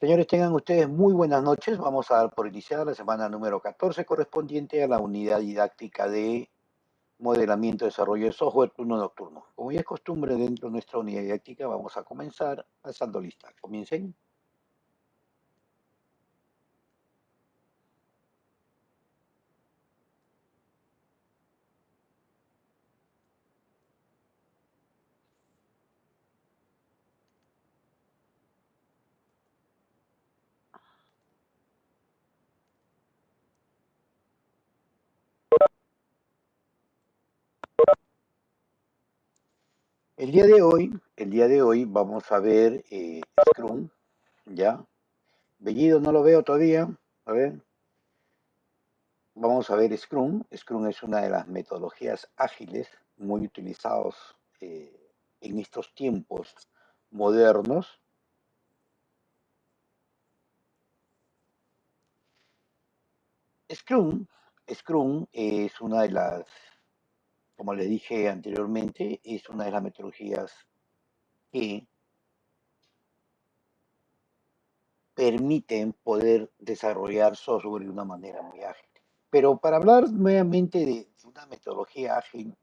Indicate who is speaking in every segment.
Speaker 1: Señores, tengan ustedes muy buenas noches. Vamos a dar por iniciada la semana número 14 correspondiente a la unidad didáctica de modelamiento y desarrollo de software turno nocturno. Como ya es costumbre dentro de nuestra unidad didáctica, vamos a comenzar alzando lista. Comiencen. El día de hoy vamos a ver Scrum, ¿ya? Bellido no lo veo todavía. A ver, vamos a ver Scrum. Scrum es una de las metodologías ágiles muy utilizados en estos tiempos modernos. Scrum, Scrum es una de las, como les dije anteriormente, es una de las metodologías que permiten poder desarrollar software de una manera muy ágil. Pero para hablar nuevamente de una metodología ágil,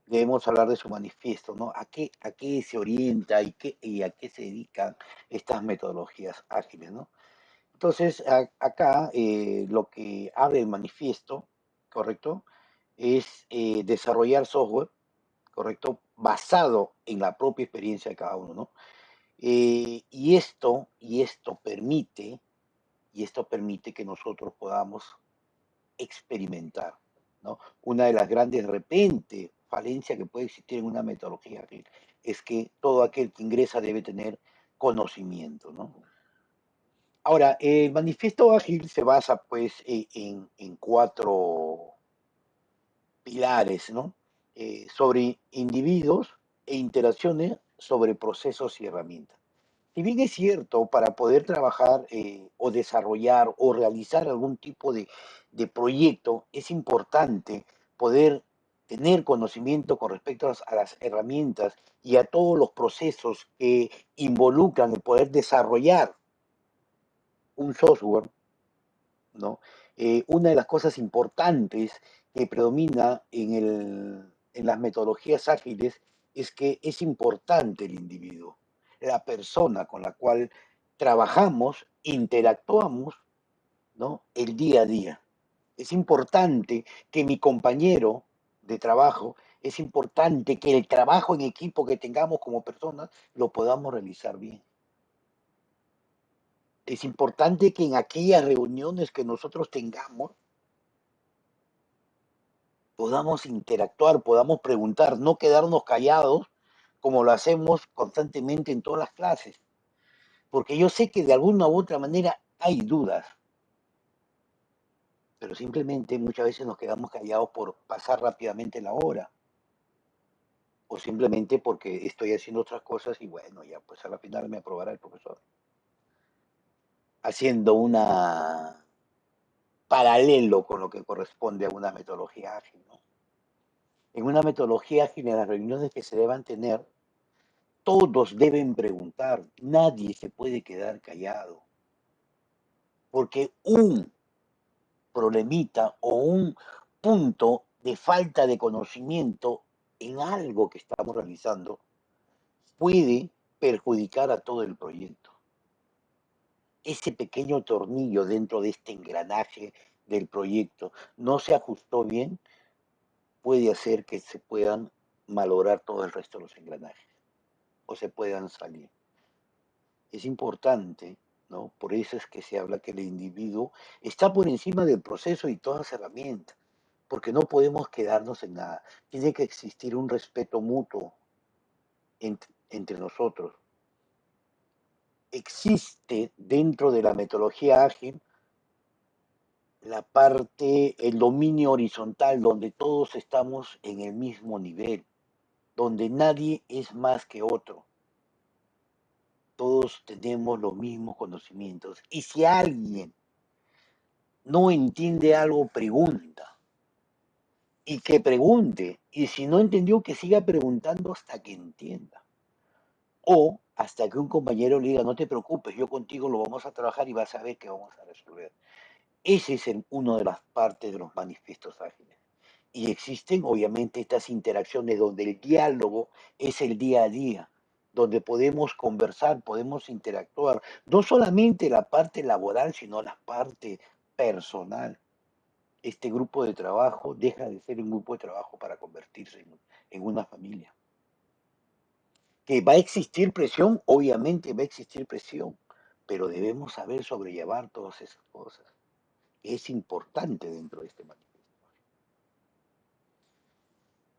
Speaker 1: debemos hablar de su manifiesto, ¿no? ¿A qué se orienta y a qué se dedican estas metodologías ágiles, ¿no? Entonces, acá lo que abre el manifiesto, ¿correcto? Es desarrollar software, ¿correcto? Basado en la propia experiencia de cada uno, ¿no? Y esto permite que nosotros podamos experimentar, ¿no? Una de las grandes, de repente, falencias que puede existir en una metodología ágil es que todo aquel que ingresa debe tener conocimiento, ¿no? Ahora, el manifiesto ágil se basa, pues, en cuatro pilares, ¿no? Sobre individuos e interacciones sobre procesos y herramientas. Si bien es cierto, para poder trabajar o desarrollar o realizar algún tipo de proyecto, es importante poder tener conocimiento con respecto a las herramientas y a todos los procesos que involucran el poder desarrollar un software, ¿no? Una de las cosas importantes que predomina en las metodologías ágiles es que es importante el individuo, la persona con la cual trabajamos, interactuamos, ¿no? El día a día. Es importante que mi compañero de trabajo, es importante que el trabajo en equipo que tengamos como personas lo podamos realizar bien. Es importante que en aquellas reuniones que nosotros tengamos podamos interactuar, podamos preguntar, no quedarnos callados como lo hacemos constantemente en todas las clases, porque yo sé que de alguna u otra manera hay dudas, pero simplemente muchas veces nos quedamos callados por pasar rápidamente la hora, o simplemente porque estoy haciendo otras cosas y bueno, ya pues a la final me aprobará el profesor. Haciendo una paralelo con lo que corresponde a una metodología ágil, ¿no? En una metodología ágil, en las reuniones que se deban tener, todos deben preguntar, nadie se puede quedar callado, porque un problemita o un punto de falta de conocimiento en algo que estamos realizando puede perjudicar a todo el proyecto. Ese pequeño tornillo dentro de este engranaje del proyecto no se ajustó bien, puede hacer que se puedan malograr todo el resto de los engranajes o se puedan salir. Es importante, ¿no? Por eso es que se habla que el individuo está por encima del proceso y todas las herramientas, porque no podemos quedarnos en nada. Tiene que existir un respeto mutuo entre nosotros. Existe dentro de la metodología ágil la parte, el dominio horizontal, donde todos estamos en el mismo nivel, donde nadie es más que otro. Todos tenemos los mismos conocimientos. Y si alguien no entiende algo, pregunta. Y que pregunte. Y si no entendió, que siga preguntando hasta que entienda. O hasta que un compañero le diga, no te preocupes, yo contigo lo vamos a trabajar y vas a ver que vamos a resolver. Ese es una de las partes de los manifiestos ágiles. Y existen obviamente estas interacciones donde el diálogo es el día a día, donde podemos conversar, podemos interactuar, no solamente la parte laboral, sino la parte personal. Este grupo de trabajo deja de ser un grupo de trabajo para convertirse en una familia. Que va a existir presión, obviamente va a existir presión, pero debemos saber sobrellevar todas esas cosas. Es importante dentro de este manifiesto.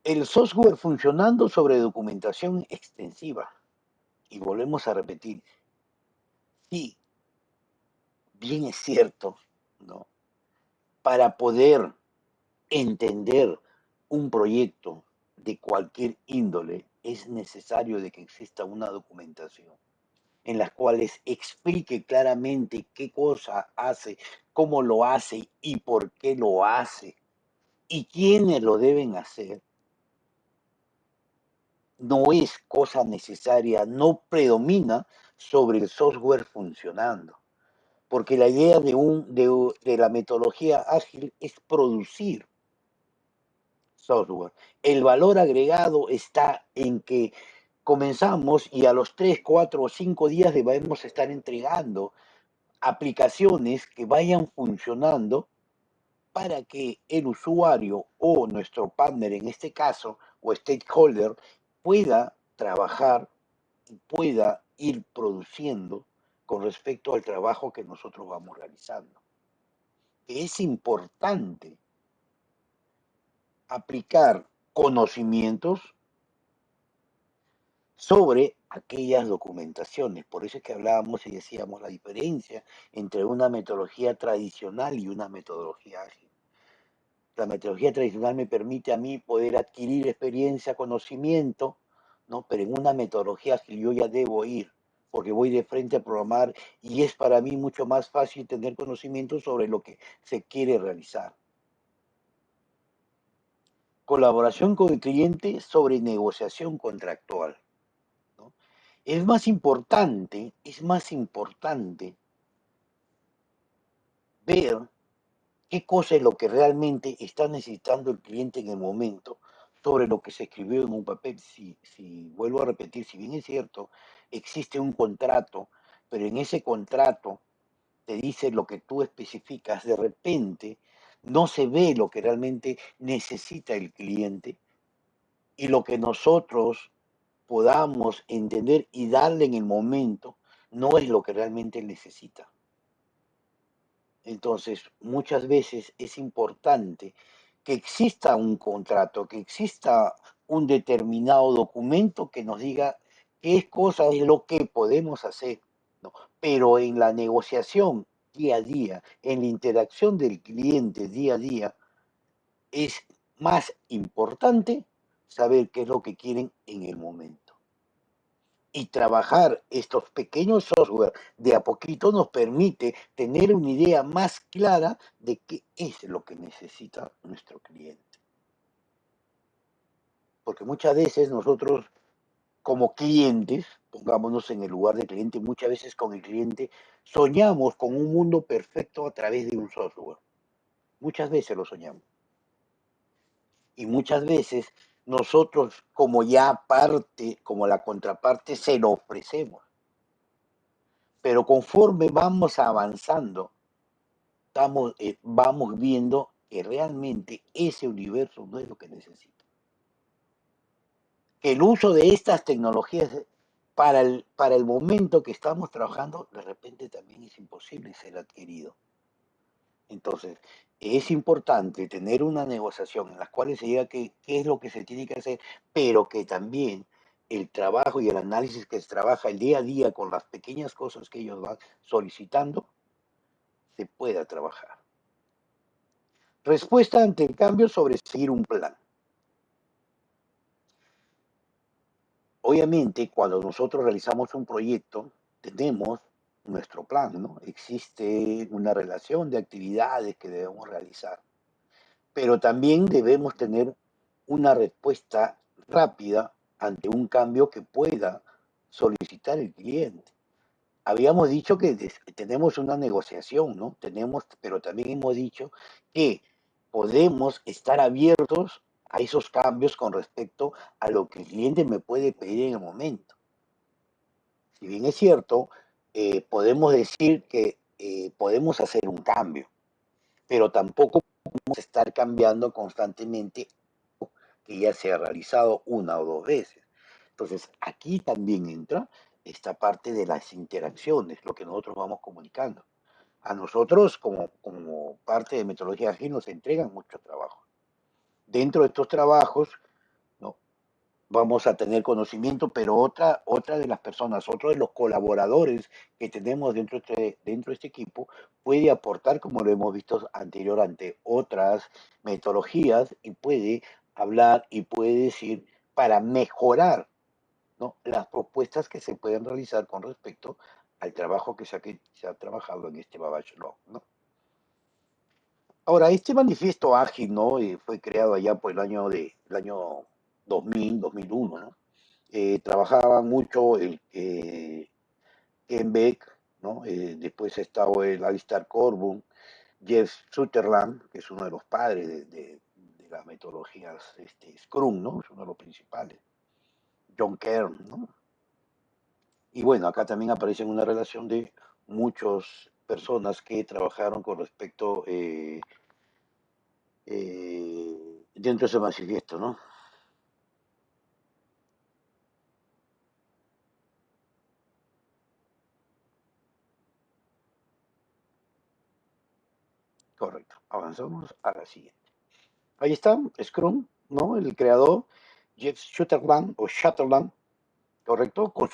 Speaker 1: El software funcionando sobre documentación extensiva. Y volvemos a repetir, sí, bien es cierto, ¿no? Para poder entender un proyecto de cualquier índole, es necesario de que exista una documentación en las cuales explique claramente qué cosa hace, cómo lo hace y por qué lo hace y quiénes lo deben hacer. No es cosa necesaria, no predomina sobre el software funcionando, porque la idea de la metodología ágil es producir software. El valor agregado está en que comenzamos y a los 3, 4 o 5 días debemos estar entregando aplicaciones que vayan funcionando para que el usuario o nuestro partner en este caso o stakeholder pueda trabajar y pueda ir produciendo con respecto al trabajo que nosotros vamos realizando. Es importante aplicar conocimientos sobre aquellas documentaciones. Por eso es que hablábamos y decíamos la diferencia entre una metodología tradicional y una metodología ágil. La metodología tradicional me permite a mí poder adquirir experiencia, conocimiento, ¿no? Pero en una metodología ágil yo ya debo ir, porque voy de frente a programar y es para mí mucho más fácil tener conocimiento sobre lo que se quiere realizar. Colaboración con el cliente sobre negociación contractual, ¿no? Es más importante ver qué cosa es lo que realmente está necesitando el cliente en el momento sobre lo que se escribió en un papel. Si vuelvo a repetir, si bien es cierto, existe un contrato, pero en ese contrato te dice lo que tú especificas, de repente no se ve lo que realmente necesita el cliente y lo que nosotros podamos entender y darle en el momento no es lo que realmente necesita. Entonces, muchas veces es importante que exista un contrato, que exista un determinado documento que nos diga qué cosa es lo que podemos hacer, ¿no? Pero en la negociación día a día, en la interacción del cliente día a día, es más importante saber qué es lo que quieren en el momento. Y trabajar estos pequeños software de a poquito nos permite tener una idea más clara de qué es lo que necesita nuestro cliente. Porque muchas veces nosotros como clientes, pongámonos en el lugar del cliente, muchas veces con el cliente soñamos con un mundo perfecto a través de un software. Muchas veces lo soñamos. Y muchas veces nosotros como ya parte, como la contraparte, se lo ofrecemos. Pero conforme vamos avanzando, vamos viendo que realmente ese universo no es lo que necesita. Que el uso de estas tecnologías para el momento que estamos trabajando, de repente también es imposible ser adquirido. Entonces, es importante tener una negociación en la cual se diga qué es lo que se tiene que hacer, pero que también el trabajo y el análisis que se trabaja el día a día con las pequeñas cosas que ellos van solicitando, se pueda trabajar. Respuesta ante el cambio sobre seguir un plan. Obviamente, cuando nosotros realizamos un proyecto, tenemos nuestro plan, ¿no? Existe una relación de actividades que debemos realizar, pero también debemos tener una respuesta rápida ante un cambio que pueda solicitar el cliente. Habíamos dicho que tenemos una negociación, ¿no? Pero también hemos dicho que podemos estar abiertos a esos cambios con respecto a lo que el cliente me puede pedir en el momento. Si bien es cierto, podemos decir que podemos hacer un cambio, pero tampoco podemos estar cambiando constantemente que ya se ha realizado una o dos veces. Entonces, aquí también entra esta parte de las interacciones, lo que nosotros vamos comunicando. A nosotros, como parte de metodología ágil, nos entregan mucho trabajo. Dentro de estos trabajos, ¿no? Vamos a tener conocimiento, pero otra de las personas, otro de los colaboradores que tenemos dentro de este equipo puede aportar, como lo hemos visto anterior, ante otras metodologías y puede hablar y puede decir para mejorar, ¿no? Las propuestas que se pueden realizar con respecto al trabajo que se ha trabajado en este Babbage Law, ¿no? Ahora, este manifiesto ágil, ¿no? Fue creado allá por el año 2000, 2001, ¿no? Trabajaba mucho Ken Beck, ¿no? Después ha estado el Alistair Cockburn, Jeff Sutherland, que es uno de los padres de las metodologías Scrum, ¿no? Es uno de los principales. John Kern, ¿no? Y bueno, acá también aparece una relación de muchas personas que trabajaron con respecto dentro de ese manifiesto, ¿no? Correcto. Avanzamos a la siguiente. Ahí está, Scrum, ¿no? El creador, Jeff Sutherland, correcto, con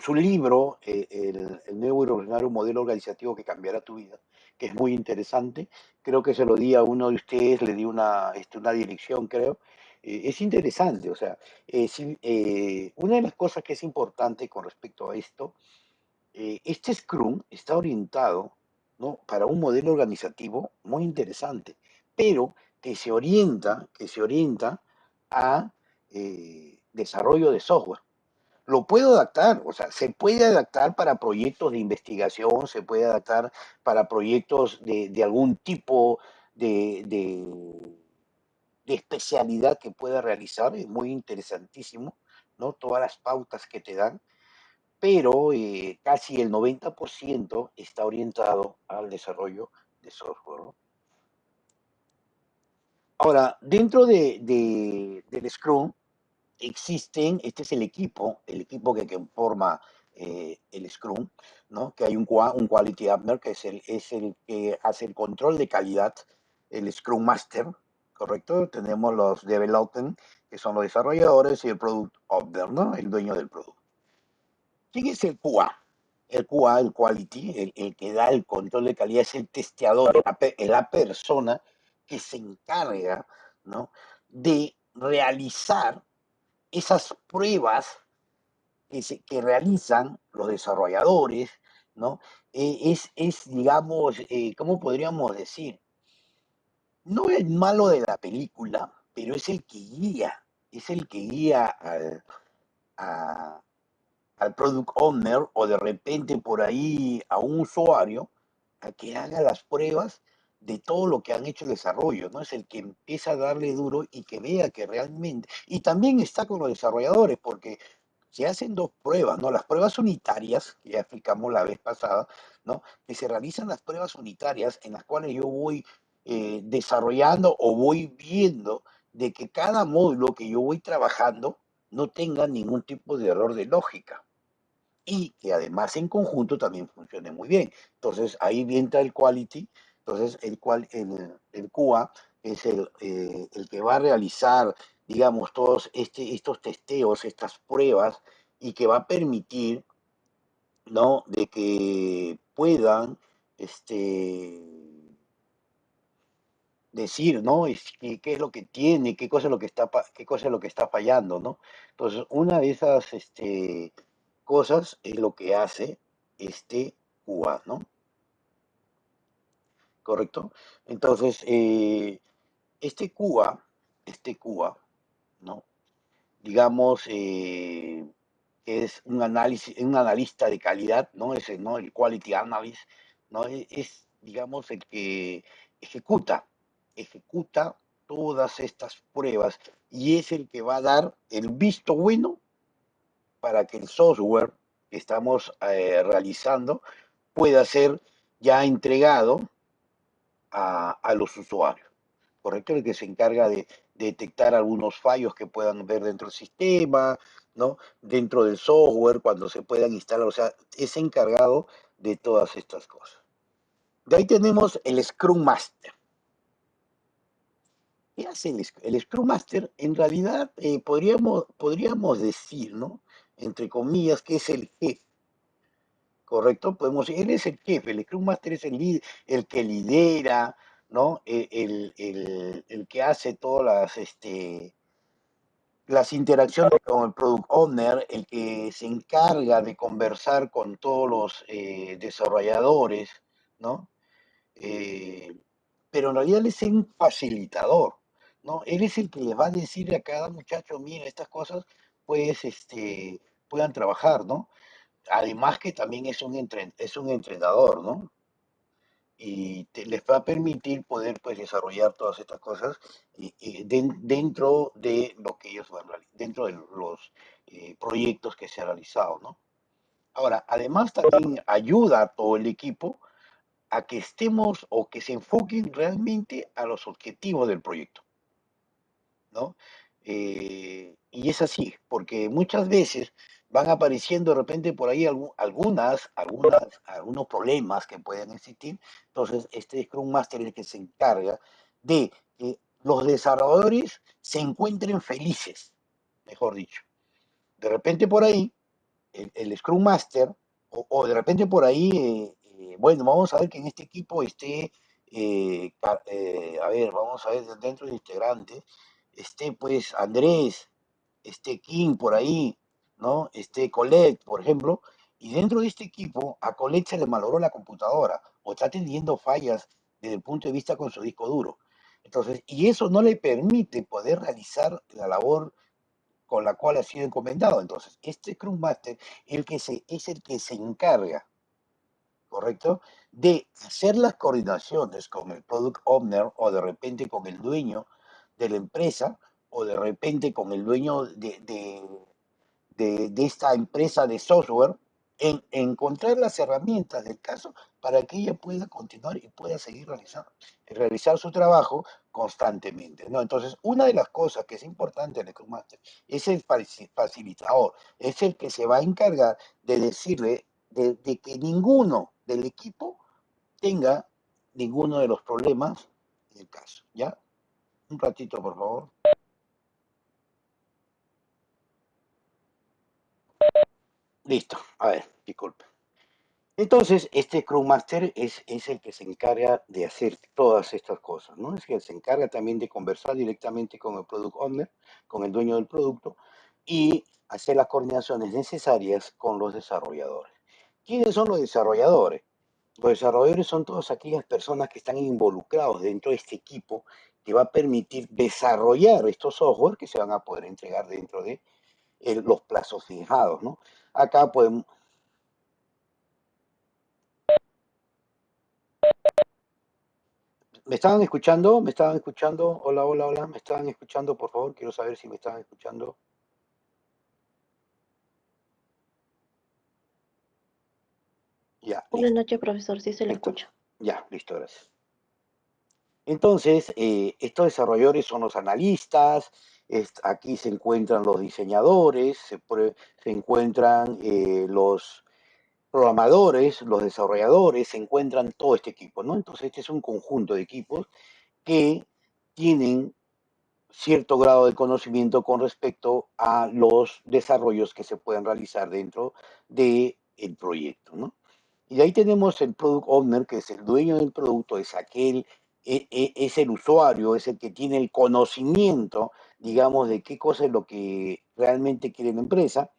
Speaker 1: su libro, el nuevo y revolucionario modelo organizativo que cambiará tu vida, que es muy interesante. Creo que se lo di a uno de ustedes, le di una dirección, creo. Es interesante, o sea, sí, una de las cosas que es importante con respecto a esto, este Scrum está orientado, ¿no? Para un modelo organizativo muy interesante, pero que se orienta a desarrollo de software. Lo puedo adaptar, o sea, se puede adaptar para proyectos de investigación, se puede adaptar para proyectos de algún tipo de especialidad que pueda realizar, es muy interesantísimo, ¿no? Todas las pautas que te dan, pero casi el 90% está orientado al desarrollo de software, ¿no? Ahora, dentro del Scrum existen, este es el equipo que forma el Scrum, ¿no? Que hay un Quality Owner, que es el que hace el control de calidad, el Scrum Master, ¿correcto? Tenemos los Development, que son los desarrolladores, y el Product Owner, ¿no? El dueño del producto. ¿Quién es el QA? El QA, el Quality, el que da el control de calidad, es el testeador, la persona que se encarga, ¿no? De realizar esas pruebas que realizan los desarrolladores, ¿no? Digamos, ¿cómo podríamos decir? No el malo de la película, pero es el que guía a, al product owner o de repente por ahí a un usuario a que haga las pruebas de todo lo que han hecho el desarrollo, ¿no? Es el que empieza a darle duro y que vea que realmente, y también está con los desarrolladores, porque se hacen dos pruebas, ¿no? Las pruebas unitarias, que ya explicamos la vez pasada, ¿no? Que se realizan las pruebas unitarias en las cuales yo voy desarrollando o voy viendo de que cada módulo que yo voy trabajando no tenga ningún tipo de error de lógica y que además en conjunto también funcione muy bien. Entonces ahí entra el quality, entonces el QA es el que va a realizar, digamos, todos estos testeos, estas pruebas y que va a permitir, ¿no? De que puedan este, decir, ¿no? Qué es lo que tiene, qué cosa es lo que está fallando, ¿no? Entonces, una de esas cosas es lo que hace este QA, ¿no? ¿Correcto? Entonces, este QA, ¿no? Digamos, que es un analista de calidad, ¿no? Ese, ¿no? El quality analyst, ¿no? Digamos, el que ejecuta, ejecuta todas estas pruebas y es el que va a dar el visto bueno para que el software que estamos realizando pueda ser ya entregado a los usuarios. ¿Correcto? El que se encarga de detectar algunos fallos que puedan ver dentro del sistema, ¿no? Dentro del software, cuando se puedan instalar, o sea, es encargado de todas estas cosas. De ahí tenemos el Scrum Master. ¿Qué hace el Scrum Master? En realidad, podríamos decir, ¿no? Entre comillas, que es el jefe, ¿correcto? Él es el jefe, el Scrum Master es el que lidera, ¿no? El que hace todas las interacciones con el Product Owner, el que se encarga de conversar con todos los desarrolladores, ¿no? Eh, pero en realidad él es un facilitador, ¿no? Él es el que les va a decir a cada muchacho, mira, estas cosas, pues, puedan trabajar, ¿no? Además que también es un entrenador, ¿no? Y les va a permitir poder pues desarrollar todas estas cosas dentro de lo que ellos van a realizar, dentro de los proyectos que se han realizado, ¿no? Ahora, además también ayuda a todo el equipo a que estemos o que se enfoquen realmente a los objetivos del proyecto, ¿no? Y es así, porque muchas veces van apareciendo de repente por ahí algunos problemas que pueden existir. Entonces, este Scrum Master es el que se encarga de que los desarrolladores se encuentren felices, mejor dicho. De repente por ahí el Scrum Master, o de repente por ahí, bueno, vamos a ver que en este equipo esté, a ver, vamos a ver dentro de integrantes, esté pues Andrés, esté Kim por ahí, ¿no? Esté Colette, por ejemplo, y dentro de este equipo a Colette se le malogró la computadora o está teniendo fallas desde el punto de vista con su disco duro. Entonces, y eso no le permite poder realizar la labor con la cual ha sido encomendado. Entonces, este Scrum Master es el que se encarga, ¿correcto? De hacer las coordinaciones con el Product Owner o de repente con el dueño de la empresa o de repente con el dueño de esta empresa de software en encontrar las herramientas del caso para que ella pueda continuar y pueda seguir realizar su trabajo constantemente, ¿no? Entonces, una de las cosas que es importante en el Scrum Master es el facilitador, es el que se va a encargar de decirle de que ninguno del equipo tenga ninguno de los problemas del caso, ¿ya? Un ratito, por favor. Listo. A ver, disculpe. Entonces, este Scrum Master es el que se encarga de hacer todas estas cosas, ¿no? Es que se encarga también de conversar directamente con el Product Owner, con el dueño del producto, y hacer las coordinaciones necesarias con los desarrolladores. ¿Quiénes son los desarrolladores? Los desarrolladores son todas aquellas personas que están involucrados dentro de este equipo que va a permitir desarrollar estos software que se van a poder entregar dentro de los plazos fijados, ¿no? Acá podemos. ¿Me estaban escuchando? ¿Me estaban escuchando? Hola, hola, hola. ¿Me estaban escuchando? Por favor, quiero saber si me estaban escuchando. Ya,
Speaker 2: Buenas
Speaker 1: listo.
Speaker 2: noches, profesor, sí se le
Speaker 1: Listo.
Speaker 2: escucha.
Speaker 1: Ya, listo, gracias. Entonces, estos desarrolladores son los analistas, aquí se encuentran los diseñadores, se encuentran los programadores, los desarrolladores, se encuentran todo este equipo, ¿no? Entonces, este es un conjunto de equipos que tienen cierto grado de conocimiento con respecto a los desarrollos que se pueden realizar dentro del proyecto, ¿no? Y de ahí tenemos el Product Owner, que es el dueño del producto, es aquel, es el usuario, es el que tiene el conocimiento, digamos, de qué cosa es lo que realmente quiere la empresa,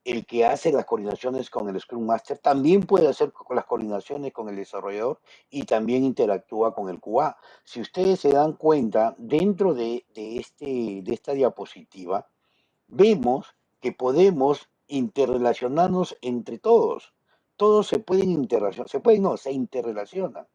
Speaker 1: el que hace las coordinaciones con el Scrum Master, también puede hacer las coordinaciones con el desarrollador y también interactúa con el QA. Si ustedes se dan cuenta, dentro de esta diapositiva, vemos que podemos interrelacionarnos entre todos. Todos se pueden interrelacionar, se pueden, no, se interrelacionan.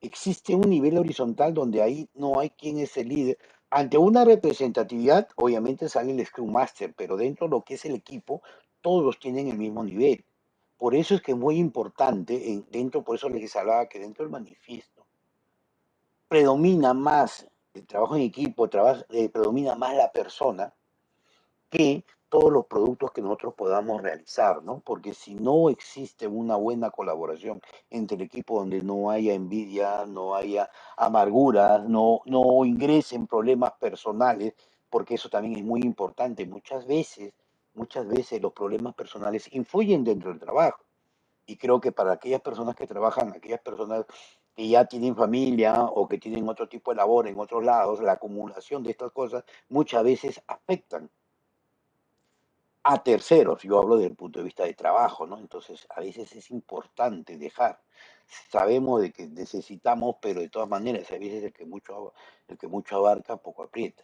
Speaker 1: Existe un nivel horizontal donde ahí no hay quien es el líder. Ante una representatividad, obviamente sale el Scrum Master, pero dentro de lo que es el equipo, todos tienen el mismo nivel. Por eso es que es muy importante, dentro, por eso les hablaba que dentro del manifiesto predomina más el trabajo en equipo, predomina más la persona que todos los productos que nosotros podamos realizar, ¿no? Porque si no existe una buena colaboración entre el equipo donde no haya envidia, no haya amarguras, no ingresen problemas personales, porque eso también es muy importante. Muchas veces los problemas personales influyen dentro del trabajo. Y creo que para aquellas personas que trabajan, aquellas personas que ya tienen familia o que tienen otro tipo de labor en otros lados, la acumulación de estas cosas muchas veces afectan a terceros. Yo hablo desde el punto de vista de trabajo, ¿no? Entonces, a veces es importante dejar. Sabemos de que necesitamos, pero de todas maneras, a veces el que mucho abarca, poco aprieta.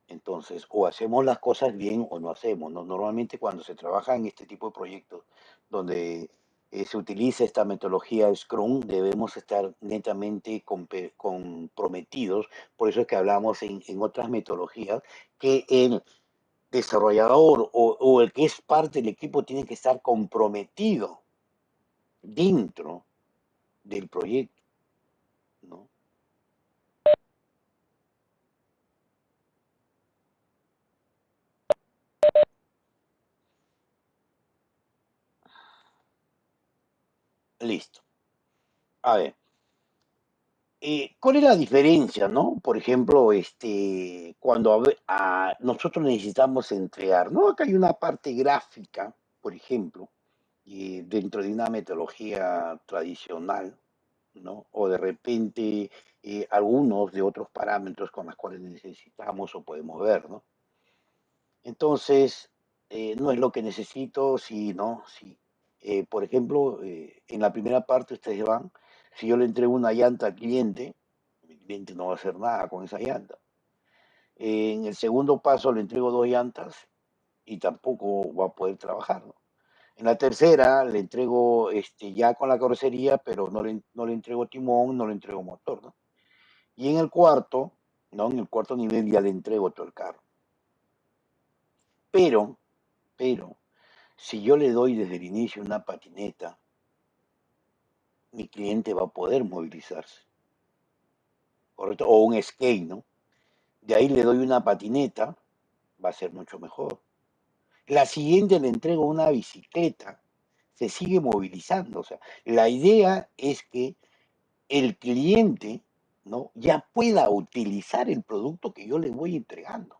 Speaker 1: Entonces, o hacemos las cosas bien o no hacemos, ¿no? Normalmente cuando se trabaja en este tipo de proyectos donde se utiliza esta metodología Scrum, debemos estar netamente comprometidos. Por eso es que hablamos en otras metodologías que el desarrollador o el que es parte del equipo tiene que estar comprometido dentro del proyecto, ¿no? Listo. A ver, ¿cuál es la diferencia, no? Por ejemplo, cuando nosotros necesitamos entregar, ¿no? Acá hay una parte gráfica, por ejemplo, dentro de una metodología tradicional, ¿no? O de repente algunos de otros parámetros con los cuales necesitamos o podemos ver, ¿no? Entonces, no es lo que necesito, sí, no, sí. Por ejemplo, en la primera parte ustedes van, si yo le entrego una llanta al cliente, el cliente no va a hacer nada con esa llanta. En el segundo paso le entrego dos llantas y tampoco va a poder trabajar, ¿no? En la tercera le entrego ya con la carrocería, pero no le entrego timón, no le entrego motor, ¿no? Y en el cuarto, ¿no? En el cuarto nivel ya le entrego todo el carro. Pero, pero, si yo le doy desde el inicio una patineta, mi cliente va a poder movilizarse, ¿correcto? O un skate, ¿no? De ahí le doy una patineta, va a ser mucho mejor. La siguiente le entrego una bicicleta, se sigue movilizando. O sea, la idea es que el cliente, ¿no? Ya pueda utilizar el producto que yo le voy entregando.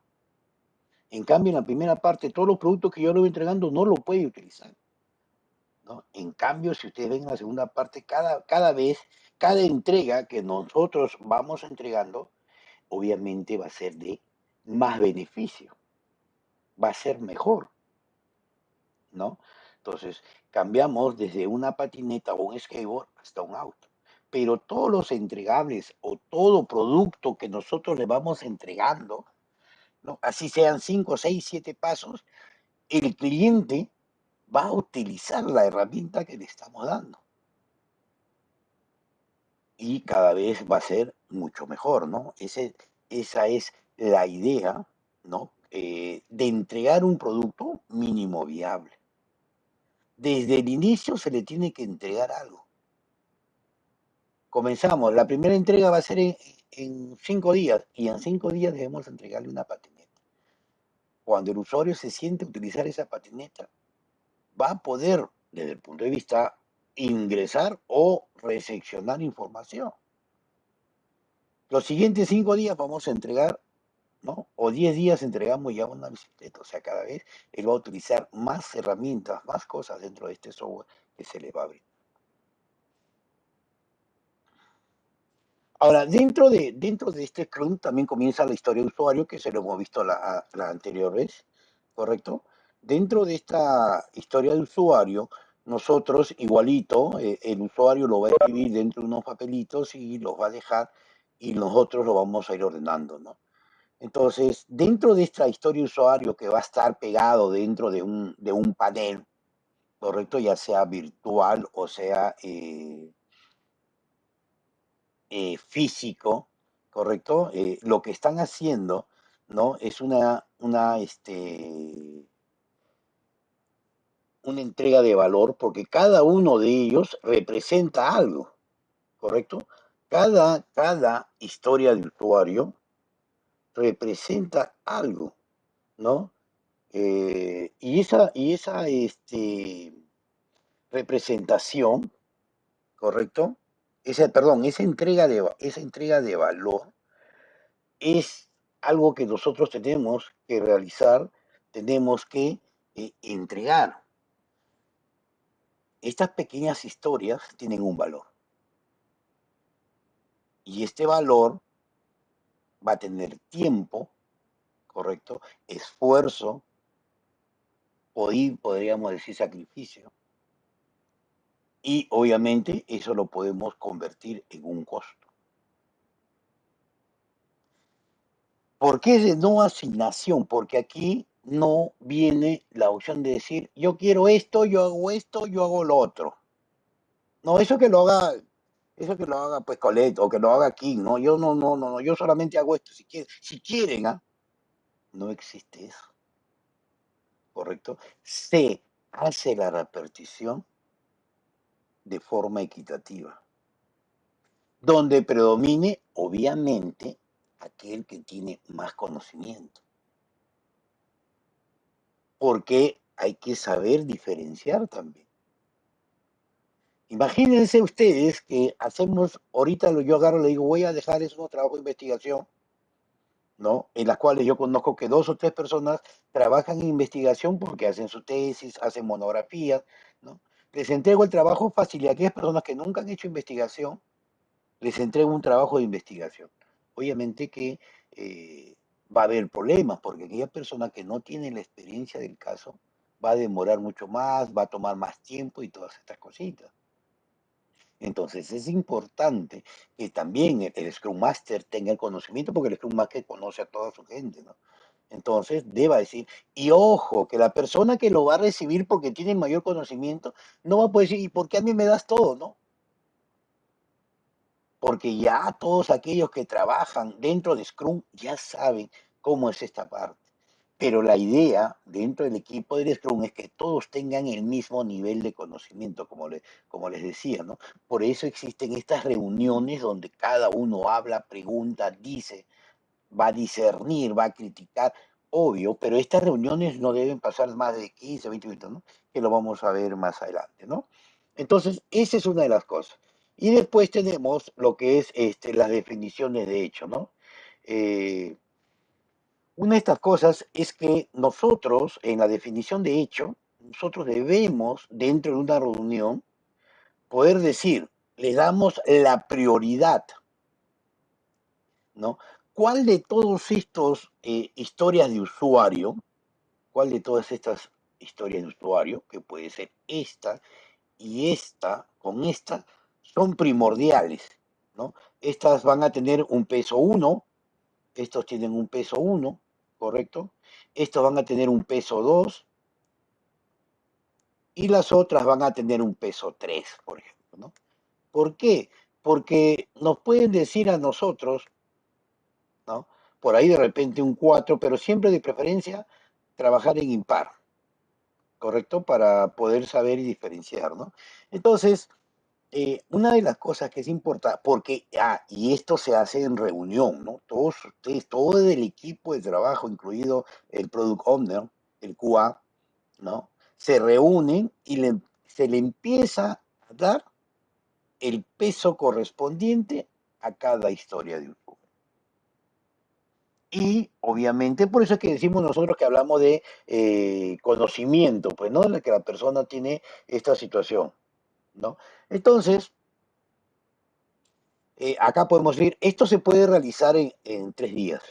Speaker 1: En cambio, en la primera parte, todos los productos que yo le voy entregando no lo puede utilizar, ¿no? En cambio, si ustedes ven en la segunda parte, cada vez, cada entrega que nosotros vamos entregando, obviamente va a ser de más beneficio, va a ser mejor, ¿no? Entonces, cambiamos desde una patineta o un skateboard hasta un auto. Pero todos los entregables o todo producto que nosotros le vamos entregando, ¿no? Así sean 5, 6, 7 pasos, el cliente va a utilizar la herramienta que le estamos dando. Y cada vez va a ser mucho mejor, ¿no? Esa es la idea, ¿no? De entregar un producto mínimo viable. Desde el inicio se le tiene que entregar algo. Comenzamos, la primera entrega va a ser en 5 días y en 5 días debemos entregarle una patineta. Cuando el usuario se siente utilizar esa patineta, va a poder, desde el punto de vista, ingresar o recepcionar información. Los siguientes 5 días vamos a entregar, ¿no? O 10 días entregamos ya una bicicleta. O sea, cada vez él va a utilizar más herramientas, más cosas dentro de este software que se le va a abrir. Ahora, dentro de este Scrum también comienza la historia de usuario, que se lo hemos visto la anterior vez, ¿correcto? Dentro de esta historia de usuario, nosotros igualito, el usuario lo va a escribir dentro de unos papelitos y los va a dejar y nosotros lo vamos a ir ordenando, ¿no? Entonces, dentro de esta historia de usuario que va a estar pegado dentro de un panel, ¿correcto? Ya sea virtual o sea físico, ¿correcto? Lo que están haciendo, ¿no? Es una entrega de valor porque cada uno de ellos representa algo, ¿correcto? Cada historia de usuario representa algo, ¿no? Y esa representación, ¿correcto? Esa entrega de valor es algo que nosotros tenemos que realizar, tenemos que entregar. Estas pequeñas historias tienen un valor y este valor va a tener tiempo, ¿correcto? Esfuerzo, podríamos decir sacrificio, y obviamente eso lo podemos convertir en un costo. ¿Por qué de no asignación? Porque aquí no viene la opción de decir, yo quiero esto, yo hago lo otro. No, eso que lo haga pues Colette o que lo haga King, no, yo no, yo solamente hago esto, si quieren, ¿ah? No existe eso, ¿correcto? Se hace la repartición de forma equitativa, donde predomine, obviamente, aquel que tiene más conocimiento, porque hay que saber diferenciar también. Imagínense ustedes que hacemos, ahorita yo agarro y le digo, voy a dejar eso trabajo de investigación, ¿no? En las cuales yo conozco que 2 o 3 personas trabajan en investigación porque hacen su tesis, hacen monografías, ¿no? Les entrego el trabajo fácil y a aquellas personas que nunca han hecho investigación, les entrego un trabajo de investigación. Obviamente que eh, va a haber problemas porque aquella persona que no tiene la experiencia del caso va a demorar mucho más, va a tomar más tiempo y todas estas cositas. Entonces es importante que también el Scrum Master tenga el conocimiento porque el Scrum Master conoce a toda su gente, ¿no? Entonces deba decir, y ojo, que la persona que lo va a recibir porque tiene mayor conocimiento no va a poder decir, ¿y por qué a mí me das todo, no? Porque ya todos aquellos que trabajan dentro de Scrum ya saben cómo es esta parte. Pero la idea dentro del equipo del Scrum es que todos tengan el mismo nivel de conocimiento, como les decía, ¿no? Por eso existen estas reuniones donde cada uno habla, pregunta, dice, va a discernir, va a criticar, obvio, pero estas reuniones no deben pasar más de 15, 20 minutos, ¿no? Que lo vamos a ver más adelante, ¿no? Entonces, esa es una de las cosas. Y después tenemos lo que es las definiciones de hecho, ¿no? Eh, una de estas cosas es que nosotros, en la definición de hecho, nosotros debemos, dentro de una reunión, poder decir, le damos la prioridad, ¿no? ¿Cuál de todos estos historias de usuario, cuál de todas estas historias de usuario, que puede ser esta y esta, con esta, son primordiales, ¿no? Estas van a tener un peso 1, estos tienen un peso 1, ¿correcto? Estos van a tener un peso 2 y las otras van a tener un peso 3, por ejemplo, ¿no? ¿Por qué? Porque nos pueden decir a nosotros, ¿no? Por ahí de repente un 4, pero siempre de preferencia trabajar en impar, ¿correcto? Para poder saber y diferenciar, ¿no? Entonces, una de las cosas que es importante, porque, y esto se hace en reunión, ¿no? Todos ustedes, todo el equipo de trabajo, incluido el Product Owner, el QA, ¿no? Se reúnen y se le empieza a dar el peso correspondiente a cada historia de un. Y obviamente, por eso es que decimos nosotros que hablamos de conocimiento, pues, ¿no? De que la persona tiene esta situación, ¿no? Entonces, acá podemos decir, esto se puede realizar en 3 días,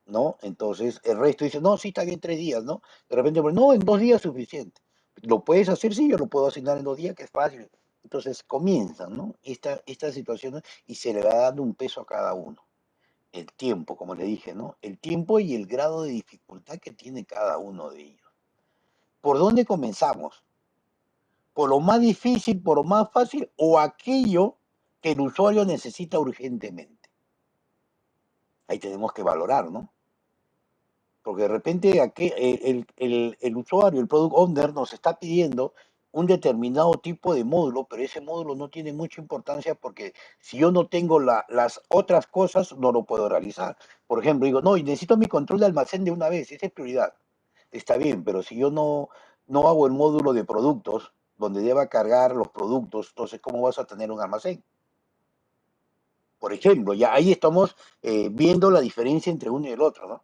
Speaker 1: ¿no? Entonces, el resto dice, no, sí, está bien 3 días, ¿no? De repente, pues, no, en 2 días es suficiente. ¿Lo puedes hacer? Sí, yo lo puedo asignar en 2 días, que es fácil. Entonces, comienzan, ¿no? Esta situación y se le va dando un peso a cada uno. el tiempo, como le dije, ¿no? El tiempo y el grado de dificultad que tiene cada uno de ellos. ¿Por dónde comenzamos? ¿Por lo más difícil, por lo más fácil o aquello que el usuario necesita urgentemente? Ahí tenemos que valorar, ¿no? Porque de repente el usuario, el product owner, nos está pidiendo un determinado tipo de módulo, pero ese módulo no tiene mucha importancia porque si yo no tengo las otras cosas, no lo puedo realizar. Por ejemplo, digo, no, y necesito mi control de almacén de una vez, esa es prioridad. Está bien, pero si yo no hago el módulo de productos, donde deba cargar los productos, entonces, ¿cómo vas a tener un almacén? Por ejemplo, ya ahí estamos viendo la diferencia entre uno y el otro, ¿no?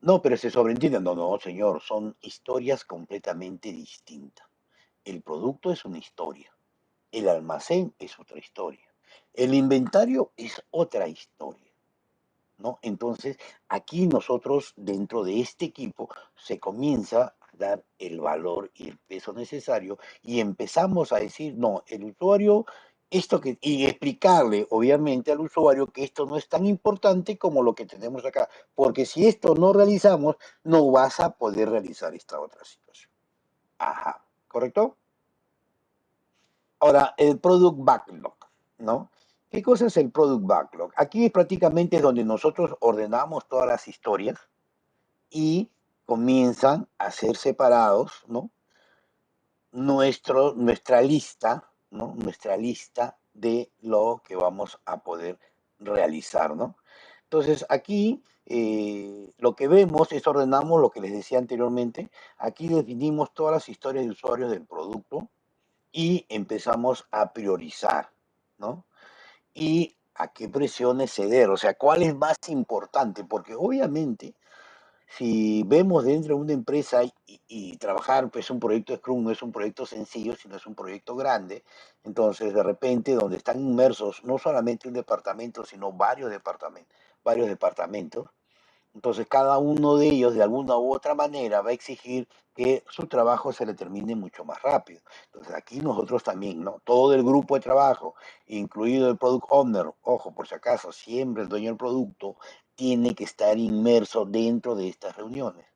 Speaker 1: No, pero se sobreentiende. No, no, señor, son historias completamente distintas. El producto es una historia, el almacén es otra historia, el inventario es otra historia, ¿no? Entonces, aquí nosotros, dentro de este equipo, se comienza a dar el valor y el peso necesario y empezamos a decir, no, el usuario, y explicarle, obviamente, al usuario que esto no es tan importante como lo que tenemos acá, porque si esto no realizamos, no vas a poder realizar esta otra situación. Ajá, ¿correcto? Ahora, el Product Backlog, ¿no? ¿Qué cosa es el Product Backlog? Aquí es prácticamente donde nosotros ordenamos todas las historias y comienzan a ser separados, ¿no? Nuestra lista, ¿no? Nuestra lista de lo que vamos a poder realizar, ¿no? Entonces, aquí lo que vemos es ordenamos lo que les decía anteriormente. Aquí definimos todas las historias de usuarios del producto y empezamos a priorizar, ¿no? Y a qué presiones ceder, o sea, cuál es más importante, porque obviamente si vemos dentro de una empresa y trabajar, pues un proyecto Scrum no es un proyecto sencillo, sino es un proyecto grande, entonces de repente donde están inmersos no solamente un departamento, sino varios departamentos, entonces cada uno de ellos de alguna u otra manera va a exigir que su trabajo se le termine mucho más rápido. Entonces aquí nosotros también, ¿no? Todo el grupo de trabajo, incluido el product owner, ojo, por si acaso, siempre el dueño del producto tiene que estar inmerso dentro de estas reuniones,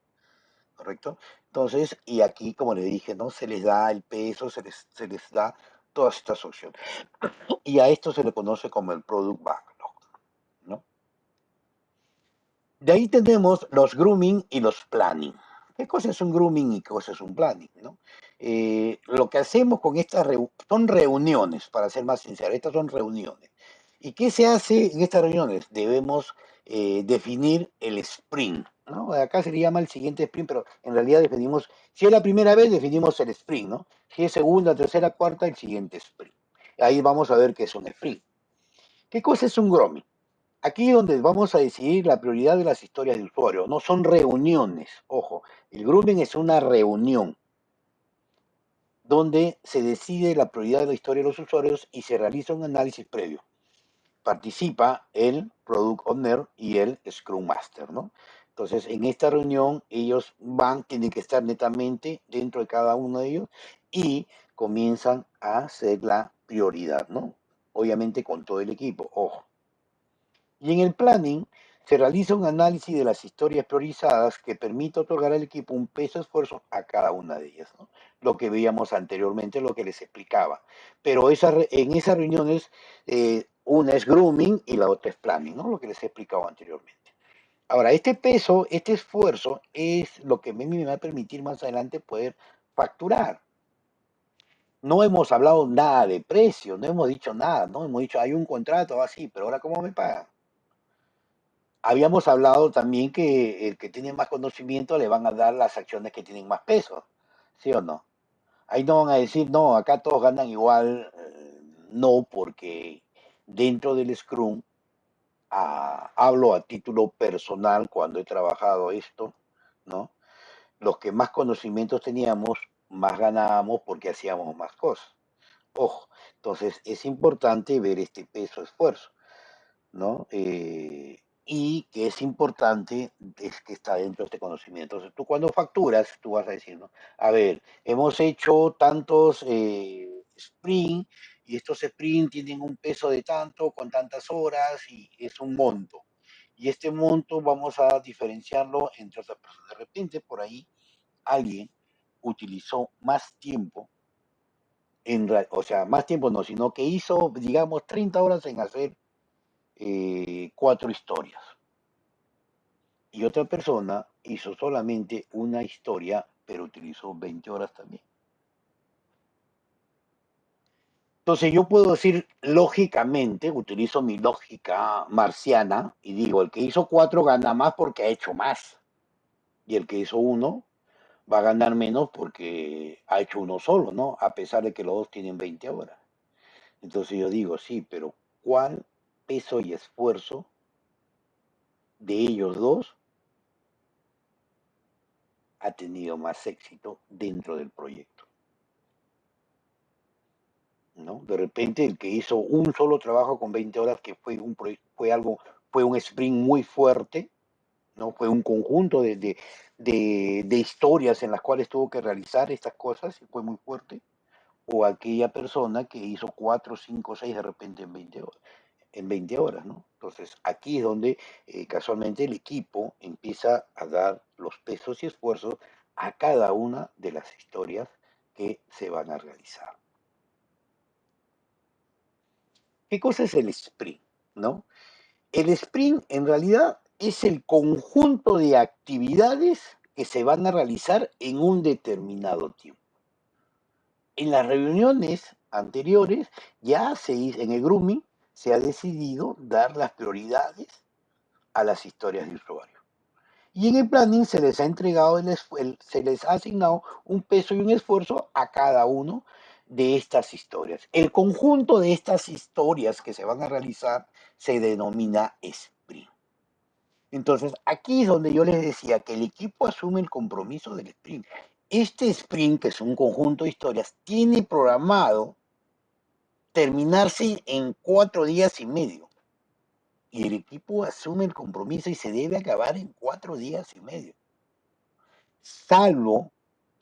Speaker 1: ¿correcto? Entonces, y aquí, como le dije, ¿no? Se les da el peso, se les da todas estas opciones. Y a esto se le conoce como el product backlog, ¿no? De ahí tenemos los grooming y los planning. ¿Qué cosa es un grooming y qué cosa es un planning? ¿No? Lo que hacemos con estas son reuniones, para ser más sincero, estas son reuniones. ¿Y qué se hace en estas reuniones? Debemos definir el sprint, ¿no? Acá se le llama el siguiente sprint, pero en realidad definimos, si es la primera vez, definimos el sprint, ¿no? Si es segunda, tercera, cuarta, el siguiente sprint. Ahí vamos a ver qué es un sprint. ¿Qué cosa es un grooming? Aquí es donde vamos a decidir la prioridad de las historias de usuario. No son reuniones. Ojo, el grooming es una reunión donde se decide la prioridad de la historia de los usuarios y se realiza un análisis previo. Participa el Product Owner y el Scrum Master, ¿no? Entonces, en esta reunión, ellos tienen que estar netamente dentro de cada uno de ellos y comienzan a hacer la prioridad, ¿no? Obviamente con todo el equipo, ojo. Y en el planning se realiza un análisis de las historias priorizadas que permite otorgar al equipo un peso de esfuerzo a cada una de ellas, ¿no? Lo que veíamos anteriormente, lo que les explicaba. Pero en esas reuniones, una es grooming y la otra es planning, ¿no? Lo que les he explicado anteriormente. Ahora, este peso, este esfuerzo es lo que a mí me va a permitir más adelante poder facturar. No hemos hablado nada de precio, no hemos dicho nada, no hemos dicho hay un contrato así, pero ahora ¿cómo me pagan? Habíamos hablado también que el que tiene más conocimiento le van a dar las acciones que tienen más peso, ¿sí o no? Ahí no van a decir, no, acá todos ganan igual, no, porque dentro del Scrum, hablo a título personal cuando he trabajado esto, ¿no? Los que más conocimientos teníamos, más ganábamos porque hacíamos más cosas. Ojo, entonces es importante ver este peso-esfuerzo. ¿No? Y que es importante es que está dentro de este conocimiento. Entonces, tú cuando facturas, tú vas a decir, ¿no? A ver, hemos hecho tantos sprint y estos sprints tienen un peso de tanto, con tantas horas, y es un monto. Y este monto vamos a diferenciarlo entre otras personas. De repente, por ahí, alguien utilizó más tiempo, o sea, más tiempo no, sino que hizo, digamos, 30 horas en hacer 4 historias. Y otra persona hizo solamente una historia, pero utilizó 20 horas también. Entonces yo puedo decir lógicamente, utilizo mi lógica marciana y digo, el que hizo 4 gana más porque ha hecho más. Y el que hizo uno va a ganar menos porque ha hecho uno solo, ¿no? A pesar de que los dos tienen 20 horas. Entonces yo digo, sí, pero ¿cuál peso y esfuerzo de ellos dos ha tenido más éxito dentro del proyecto? ¿No? De repente el que hizo un solo trabajo con 20 horas, que fue un sprint muy fuerte, ¿no? Fue un conjunto de historias en las cuales tuvo que realizar estas cosas, y fue muy fuerte, o aquella persona que hizo 4, 5, 6 de repente en 20 horas, ¿no? Entonces aquí es donde casualmente el equipo empieza a dar los pesos y esfuerzos a cada una de las historias que se van a realizar. ¿Qué cosa es el sprint? ¿No? El sprint en realidad es el conjunto de actividades que se van a realizar en un determinado tiempo. En las reuniones anteriores en el grooming se ha decidido dar las prioridades a las historias de usuario. Y en el planning se les ha entregado, se les ha asignado un peso y un esfuerzo a cada uno de estas historias. El conjunto de estas historias que se van a realizar se denomina sprint. Entonces, aquí es donde yo les decía que el equipo asume el compromiso del sprint. Este sprint, que es un conjunto de historias, tiene programado terminarse en 4 días y medio. Y el equipo asume el compromiso y se debe acabar en 4 días y medio. Salvo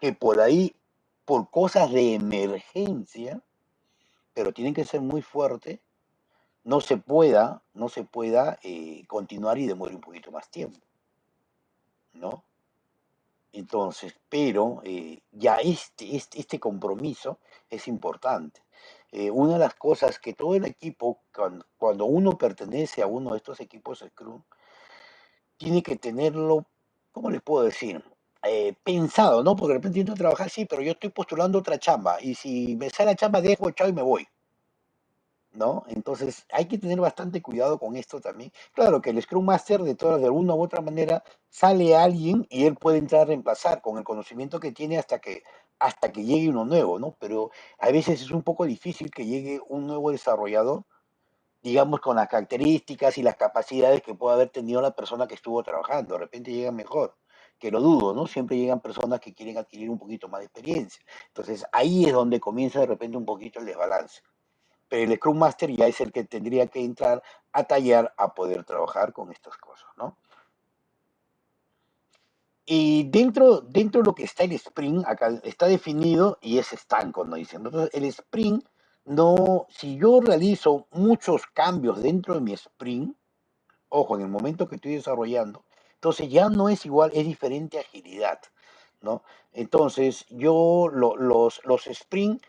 Speaker 1: que por ahí, por cosas de emergencia, pero tienen que ser muy fuertes, no se pueda continuar y demore un poquito más tiempo, ¿no? Entonces, pero ya este compromiso es importante. Una de las cosas que todo el equipo, cuando uno pertenece a uno de estos equipos Scrum, tiene que tenerlo, ¿cómo les puedo decir? Pensado, ¿no? Porque de repente intento trabajar, sí, pero yo estoy postulando otra chamba y si me sale la chamba, dejo, chao y me voy. ¿No? Entonces hay que tener bastante cuidado con esto también. Claro que el Scrum Master de alguna u otra manera sale alguien y él puede entrar a reemplazar con el conocimiento que tiene hasta que llegue uno nuevo, ¿no? Pero a veces es un poco difícil que llegue un nuevo desarrollador, digamos, con las características y las capacidades que puede haber tenido la persona que estuvo trabajando. De repente llega mejor, que lo dudo, ¿no? Siempre llegan personas que quieren adquirir un poquito más de experiencia. Entonces ahí es donde comienza de repente un poquito el desbalance, pero el Scrum Master ya es el que tendría que entrar a tallar a poder trabajar con estas cosas, ¿no? Y dentro de lo que está el sprint, acá está definido y es estanco, ¿no? Dicen. Entonces, el sprint, no, si yo realizo muchos cambios dentro de mi sprint, ojo, en el momento que estoy desarrollando, entonces ya no es igual, es diferente agilidad, ¿no? Entonces, los sprint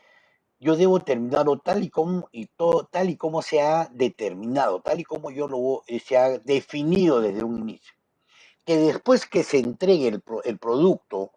Speaker 1: yo debo terminarlo tal y como se ha determinado, tal y como se ha definido desde un inicio. Que después que se entregue el producto,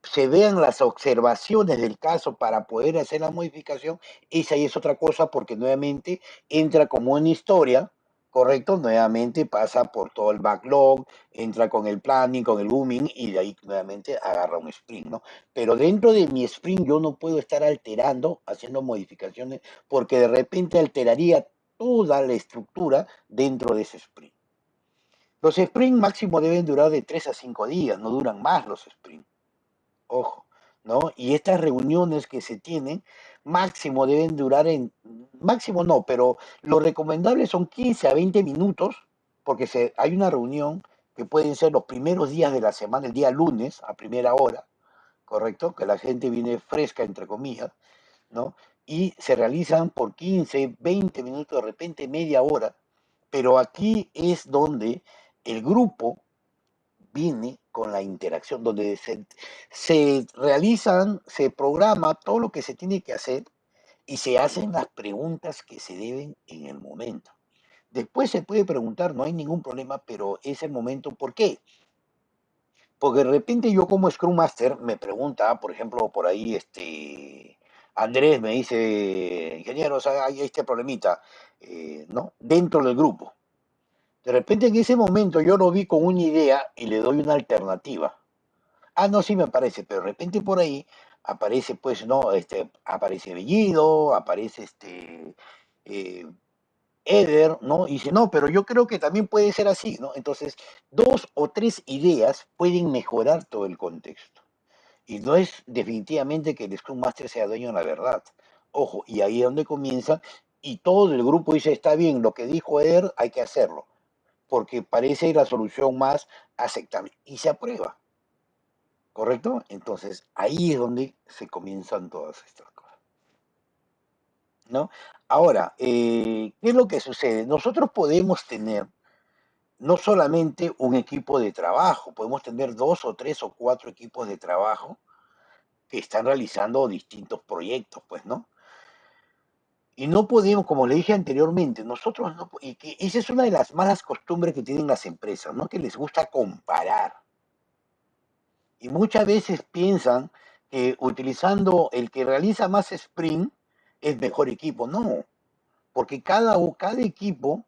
Speaker 1: se vean las observaciones del caso para poder hacer la modificación, esa ya es otra cosa porque nuevamente entra como una historia, ¿correcto? Nuevamente pasa por todo el backlog, entra con el planning, con el booming y de ahí nuevamente agarra un sprint, ¿no? Pero dentro de mi sprint yo no puedo estar alterando, haciendo modificaciones, porque de repente alteraría toda la estructura dentro de ese sprint. Los sprints máximo deben durar de 3 a 5 días, no duran más los sprints, ojo, ¿no? Y estas reuniones que se tienen, máximo no, pero lo recomendable son 15 a 20 minutos, porque hay una reunión que pueden ser los primeros días de la semana, el día lunes a primera hora, ¿correcto? Que la gente viene fresca, entre comillas, ¿no? y se realizan por 15, 20 minutos, de repente media hora, pero aquí es donde el grupo viene con la interacción, donde se realizan, se programa todo lo que se tiene que hacer y se hacen las preguntas que se deben en el momento. Después se puede preguntar, no hay ningún problema, pero es el momento, ¿por qué? Porque de repente yo como Scrum Master me pregunta, por ejemplo, por ahí Andrés me dice, ingeniero, o sea, hay este problemita, ¿no? Dentro del grupo. De repente en ese momento yo lo vi con una idea y le doy una alternativa. Ah, no, sí me parece, pero de repente por ahí aparece, pues, no, aparece Bellido, aparece eh, Eder, ¿no? Y dice, no, pero yo creo que también puede ser así, ¿no? Entonces, dos o tres ideas pueden mejorar todo el contexto. Y no es definitivamente que el Scrum Master sea dueño de la verdad. Ojo, y ahí es donde comienza, y todo el grupo dice, está bien, lo que dijo Eder hay que hacerlo, porque parece la solución más aceptable. Y se aprueba, ¿correcto? Entonces, ahí es donde se comienzan todas estas cosas, ¿no? Ahora, ¿qué es lo que sucede? Nosotros podemos tener no solamente un equipo de trabajo, podemos tener dos o tres o cuatro equipos de trabajo que están realizando distintos proyectos, pues, ¿no? Y no podemos, como le dije anteriormente, nosotros no, y que esa es una de las malas costumbres que tienen las empresas, ¿no? Que les gusta comparar. Y muchas veces piensan que utilizando el que realiza más sprint es mejor equipo. No, porque cada equipo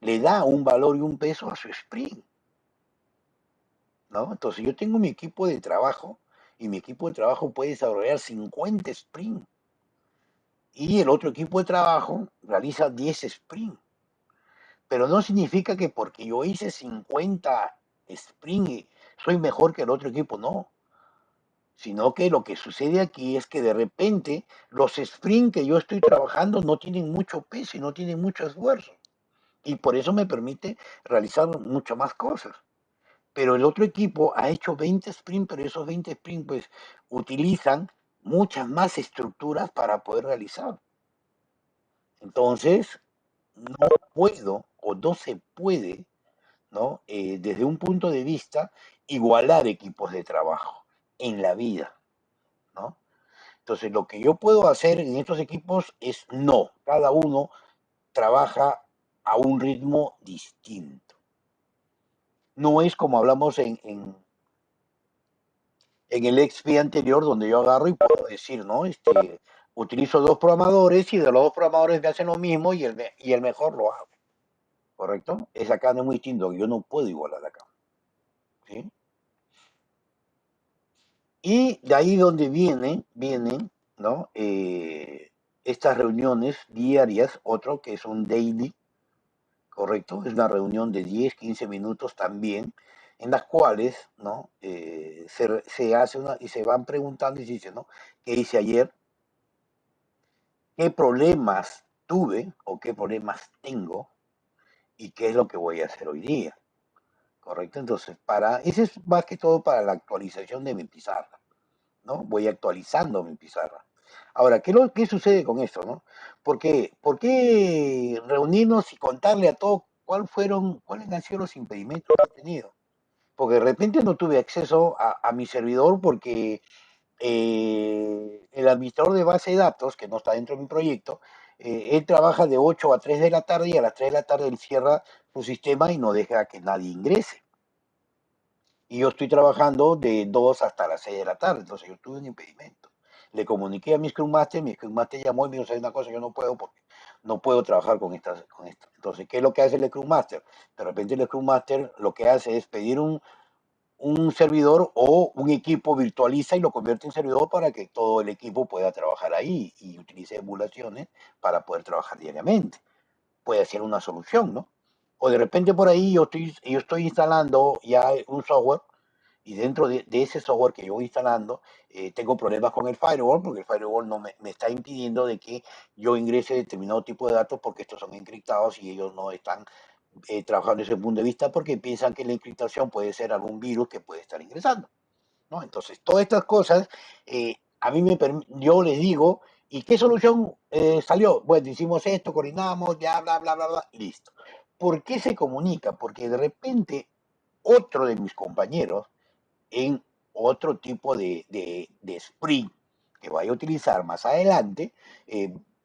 Speaker 1: le da un valor y un peso a su sprint, ¿no? Entonces yo tengo mi equipo de trabajo y mi equipo de trabajo puede desarrollar 50 sprint y el otro equipo de trabajo realiza 10 sprint. Pero no significa que porque yo hice 50 sprint soy mejor que el otro equipo, no. Sino que lo que sucede aquí es que de repente los sprint que yo estoy trabajando no tienen mucho peso y no tienen mucho esfuerzo. Y por eso me permite realizar mucho más cosas. Pero el otro equipo ha hecho 20 sprint, pero esos 20 sprint pues utilizan muchas más estructuras para poder realizar. Entonces, no puedo o no se puede, ¿no? Desde un punto de vista, igualar equipos de trabajo en la vida, ¿no? Entonces, lo que yo puedo hacer en estos equipos es no, cada uno trabaja a un ritmo distinto. No es como hablamos en el XP anterior, donde yo agarro y puedo decir, ¿no? Utilizo dos programadores y de los dos programadores me hacen lo mismo y el mejor lo hago, ¿correcto? Es acá no es muy distinto, yo no puedo igualar acá, ¿sí? Y de ahí donde vienen, ¿no? Estas reuniones diarias, otro que es un daily, ¿correcto? Es una reunión de 10, 15 minutos también, en las cuales, ¿no? Se hace una, y se van preguntando y se dice, ¿no? ¿Qué hice ayer? ¿Qué problemas tuve o qué problemas tengo? ¿Y qué es lo que voy a hacer hoy día? ¿Correcto? Entonces, ese es más que todo para la actualización de mi pizarra, ¿no? Voy actualizando mi pizarra. Ahora, ¿qué sucede con esto, no? ¿Por qué reunirnos y contarle a todos cuáles han sido los impedimentos que he tenido? Porque de repente no tuve acceso a mi servidor porque el administrador de base de datos, que no está dentro de mi proyecto, él trabaja de 8 a 3 de la tarde y a las 3 de la tarde él cierra su sistema y no deja que nadie ingrese. Y yo estoy trabajando de 2 hasta las 6 de la tarde, entonces yo tuve un impedimento. Le comuniqué a mi Scrum Master llamó y me dijo, ¿sabes una cosa? Yo no puedo porque no puedo trabajar con esto. Entonces, ¿qué es lo que hace el Scrum Master? De repente el Scrum Master lo que hace es pedir un servidor o un equipo virtualiza y lo convierte en servidor para que todo el equipo pueda trabajar ahí y utilice emulaciones para poder trabajar diariamente. Puede ser una solución, ¿no? O de repente por ahí yo estoy instalando ya un software y dentro de ese software que yo voy instalando, tengo problemas con el firewall, porque el firewall no me está impidiendo de que yo ingrese determinado tipo de datos porque estos son encriptados y ellos no están trabajando desde ese punto de vista porque piensan que la encriptación puede ser algún virus que puede estar ingresando, ¿no? Entonces, todas estas cosas yo les digo, ¿y qué solución salió? Bueno, hicimos esto, coordinamos, ya, bla, bla, bla, bla, listo. ¿Por qué se comunica? Porque de repente otro de mis compañeros en otro tipo de sprint que vaya a utilizar más adelante,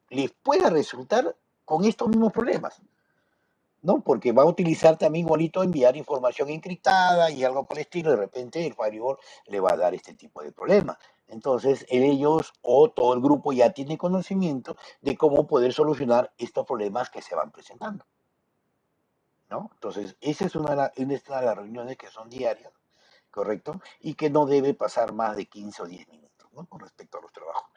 Speaker 1: les pueda resultar con estos mismos problemas. ¿No? Porque va a utilizar también igualito enviar información encriptada y algo por el estilo, de repente el firewall le va a dar este tipo de problemas. Entonces, ellos o todo el grupo ya tiene conocimiento de cómo poder solucionar estos problemas que se van presentando, ¿no? Entonces, esa es una de las reuniones que son diarias, ¿correcto? Y que no debe pasar más de 15 o 10 minutos, ¿no? Con respecto a los trabajos.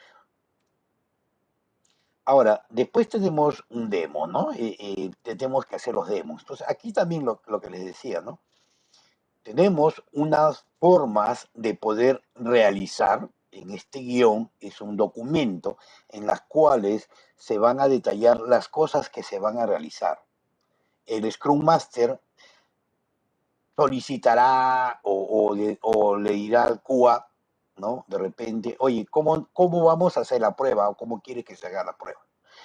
Speaker 1: Ahora, después tenemos un demo, ¿no? Tenemos que hacer los demos. Entonces, aquí también lo que les decía, ¿no? Tenemos unas formas de poder realizar, en este guión es un documento en las cuales se van a detallar las cosas que se van a realizar. El Scrum Master solicitará o le dirá al QA, ¿no? De repente, oye, ¿cómo vamos a hacer la prueba o cómo quiere que se haga la prueba?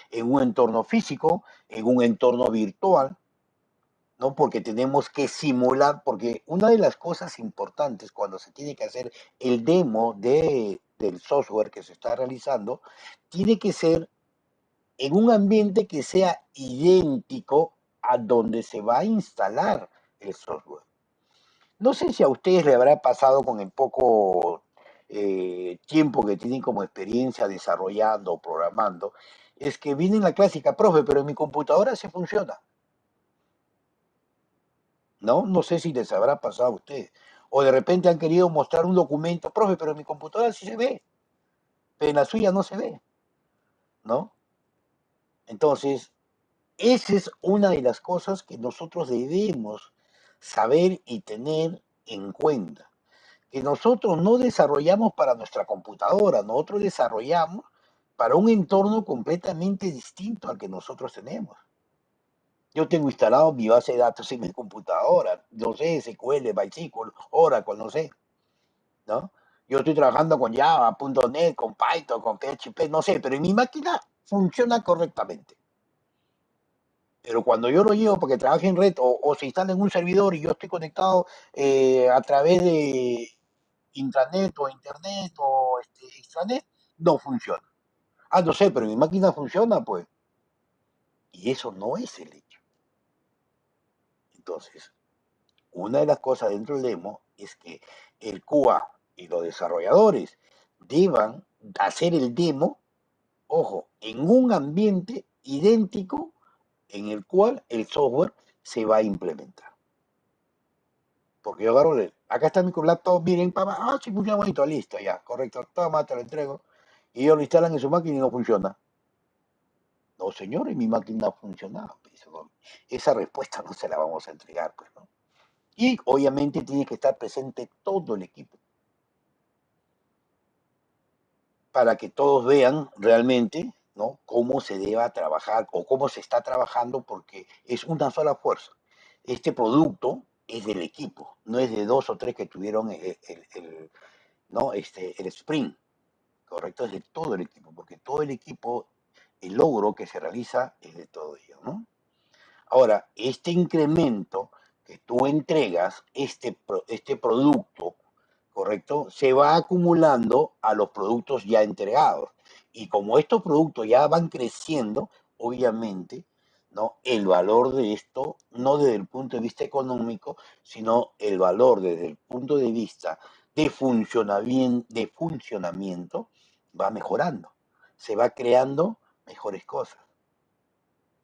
Speaker 1: En un entorno físico, en un entorno virtual, ¿no? Porque tenemos que simular, porque una de las cosas importantes cuando se tiene que hacer el demo del software que se está realizando, tiene que ser en un ambiente que sea idéntico a donde se va a instalar el software. No sé si a ustedes le habrá pasado con el poco tiempo que tienen como experiencia desarrollando o programando, es que viene la clásica, profe, pero en mi computadora se funciona. ¿No? No sé si les habrá pasado a ustedes. O de repente han querido mostrar un documento, profe, pero en mi computadora sí se ve, pero en la suya no se ve, ¿no? Entonces, esa es una de las cosas que nosotros debemos saber y tener en cuenta. Que nosotros no desarrollamos para nuestra computadora, nosotros desarrollamos para un entorno completamente distinto al que nosotros tenemos. Yo tengo instalado mi base de datos en mi computadora, no sé, SQL, MySQL, Oracle, no sé, ¿no? Yo estoy trabajando con Java, .NET, con Python, con PHP, no sé, pero en mi máquina funciona correctamente. Pero cuando yo lo llevo porque trabaje en red o se instala en un servidor y yo estoy conectado a través de intranet o internet o extranet, no funciona. Ah, no sé, pero mi máquina funciona, pues. Y eso no es el hecho. Entonces, una de las cosas dentro del demo es que el QA y los desarrolladores deban hacer el demo, ojo, en un ambiente idéntico en el cual el software se va a implementar. Porque yo agarro, acá está mi laptop, miren, papá, sí funciona bonito, listo, ya, correcto, toma, te lo entrego. Y ellos lo instalan en su máquina y no funciona. No, señores, mi máquina funcionaba. Pues, ¿no? Esa respuesta no se la vamos a entregar, pues, ¿no? Y obviamente tiene que estar presente todo el equipo para que todos vean realmente, ¿no? Cómo se deba trabajar o cómo se está trabajando porque es una sola fuerza. Este producto es del equipo, no es de dos o tres que tuvieron ¿no? El sprint, ¿correcto? Es de todo el equipo, porque todo el equipo, el logro que se realiza es de todo ello, ¿no? Ahora, este incremento que tú entregas, este producto, ¿correcto? Se va acumulando a los productos ya entregados. Y como estos productos ya van creciendo, obviamente, ¿no? El valor de esto, no desde el punto de vista económico, sino el valor desde el punto de vista de funcionamiento va mejorando. Se va creando mejores cosas.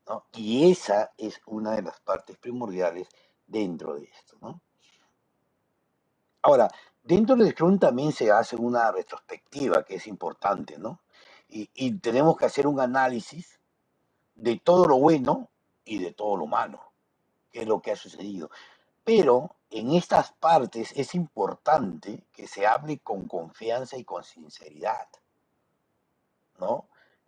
Speaker 1: ¿No? Y esa es una de las partes primordiales dentro de esto, ¿no? Ahora, dentro del Scrum también se hace una retrospectiva que es importante, ¿no? Y tenemos que hacer un análisis de todo lo bueno y de todo lo malo, que es lo que ha sucedido. Pero en estas partes es importante que se hable con confianza y con sinceridad, ¿no?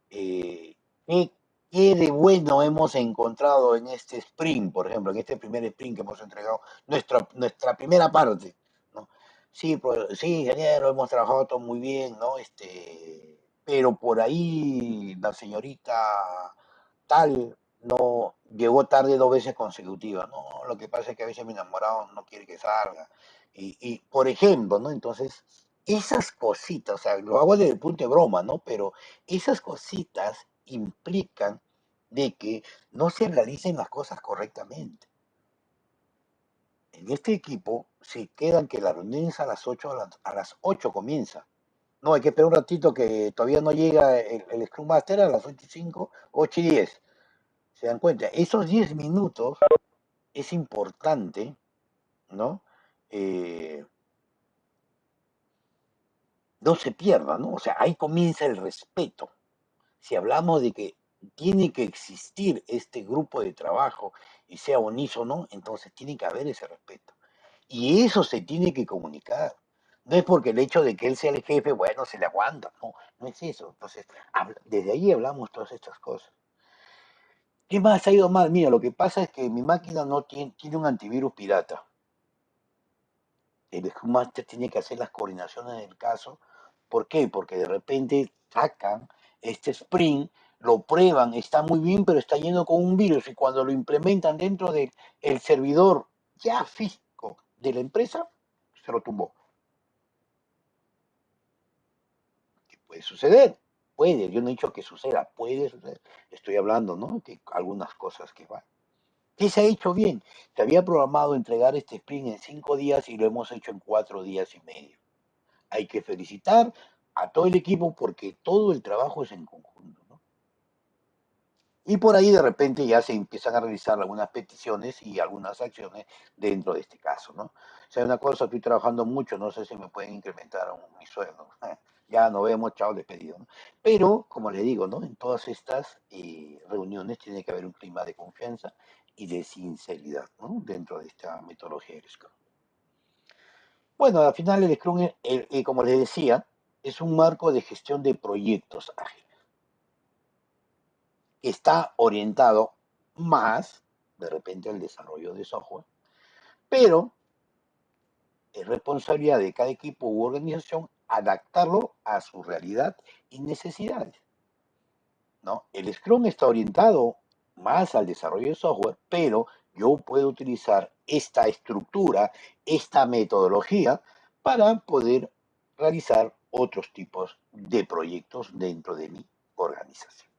Speaker 1: Eh, ¿qué, qué de bueno hemos encontrado en este sprint, por ejemplo, en este primer sprint que hemos entregado, nuestra primera parte, ¿no? Sí, sí, ingeniero, hemos trabajado todo muy bien, ¿no? Pero por ahí la señorita tal no llegó tarde 2 veces consecutivas, ¿no? Lo que pasa es que a veces mi enamorado no quiere que salga. Por ejemplo, ¿no? Entonces, esas cositas, o sea, lo hago desde el punto de broma, ¿no? Pero esas cositas implican de que no se realicen las cosas correctamente. En este equipo se quedan que la reunión es a las 8, a las 8 comienza. No, hay que esperar un ratito que todavía no llega el Scrum Master a las 8:05, 8:10. ¿Se dan cuenta? Esos 10 minutos es importante, ¿no? Eh, no se pierda, ¿no? O sea, ahí comienza el respeto. Si hablamos de que tiene que existir este grupo de trabajo y sea unísono, entonces tiene que haber ese respeto. Y eso se tiene que comunicar. No es porque el hecho de que él sea el jefe, bueno, se le aguanta. No, no es eso. Entonces, desde ahí hablamos todas estas cosas. ¿Qué más ha ido mal? Mira, lo que pasa es que mi máquina no tiene un antivirus pirata. El Scrum Master tiene que hacer las coordinaciones del caso. ¿Por qué? Porque de repente sacan este sprint, lo prueban, está muy bien, pero está lleno con un virus y cuando lo implementan dentro del servidor ya físico de la empresa, se lo tumbó. ¿Qué puede suceder? Puede, yo no he dicho que suceda, puede suceder. Estoy hablando, ¿no? Que algunas cosas que van. ¿Qué se ha hecho bien? Se había programado entregar este sprint en 5 días y lo hemos hecho en 4 días y medio. Hay que felicitar a todo el equipo porque todo el trabajo es en conjunto, ¿no? Y por ahí de repente ya se empiezan a realizar algunas peticiones y algunas acciones dentro de este caso, ¿no? O sea, una cosa, estoy trabajando mucho, no sé si me pueden incrementar mi sueldo. Ya nos vemos, chao, despedido, ¿no? Pero, como les digo, ¿no? En todas estas reuniones tiene que haber un clima de confianza y de sinceridad, ¿no? Dentro de esta metodología del Scrum. Bueno, al final el Scrum, como les decía, es un marco de gestión de proyectos ágiles que está orientado más, de repente, al desarrollo de software, pero es responsabilidad de cada equipo u organización adaptarlo a su realidad y necesidades, ¿no? El Scrum está orientado más al desarrollo de software, pero yo puedo utilizar esta estructura, esta metodología para poder realizar otros tipos de proyectos dentro de mi organización.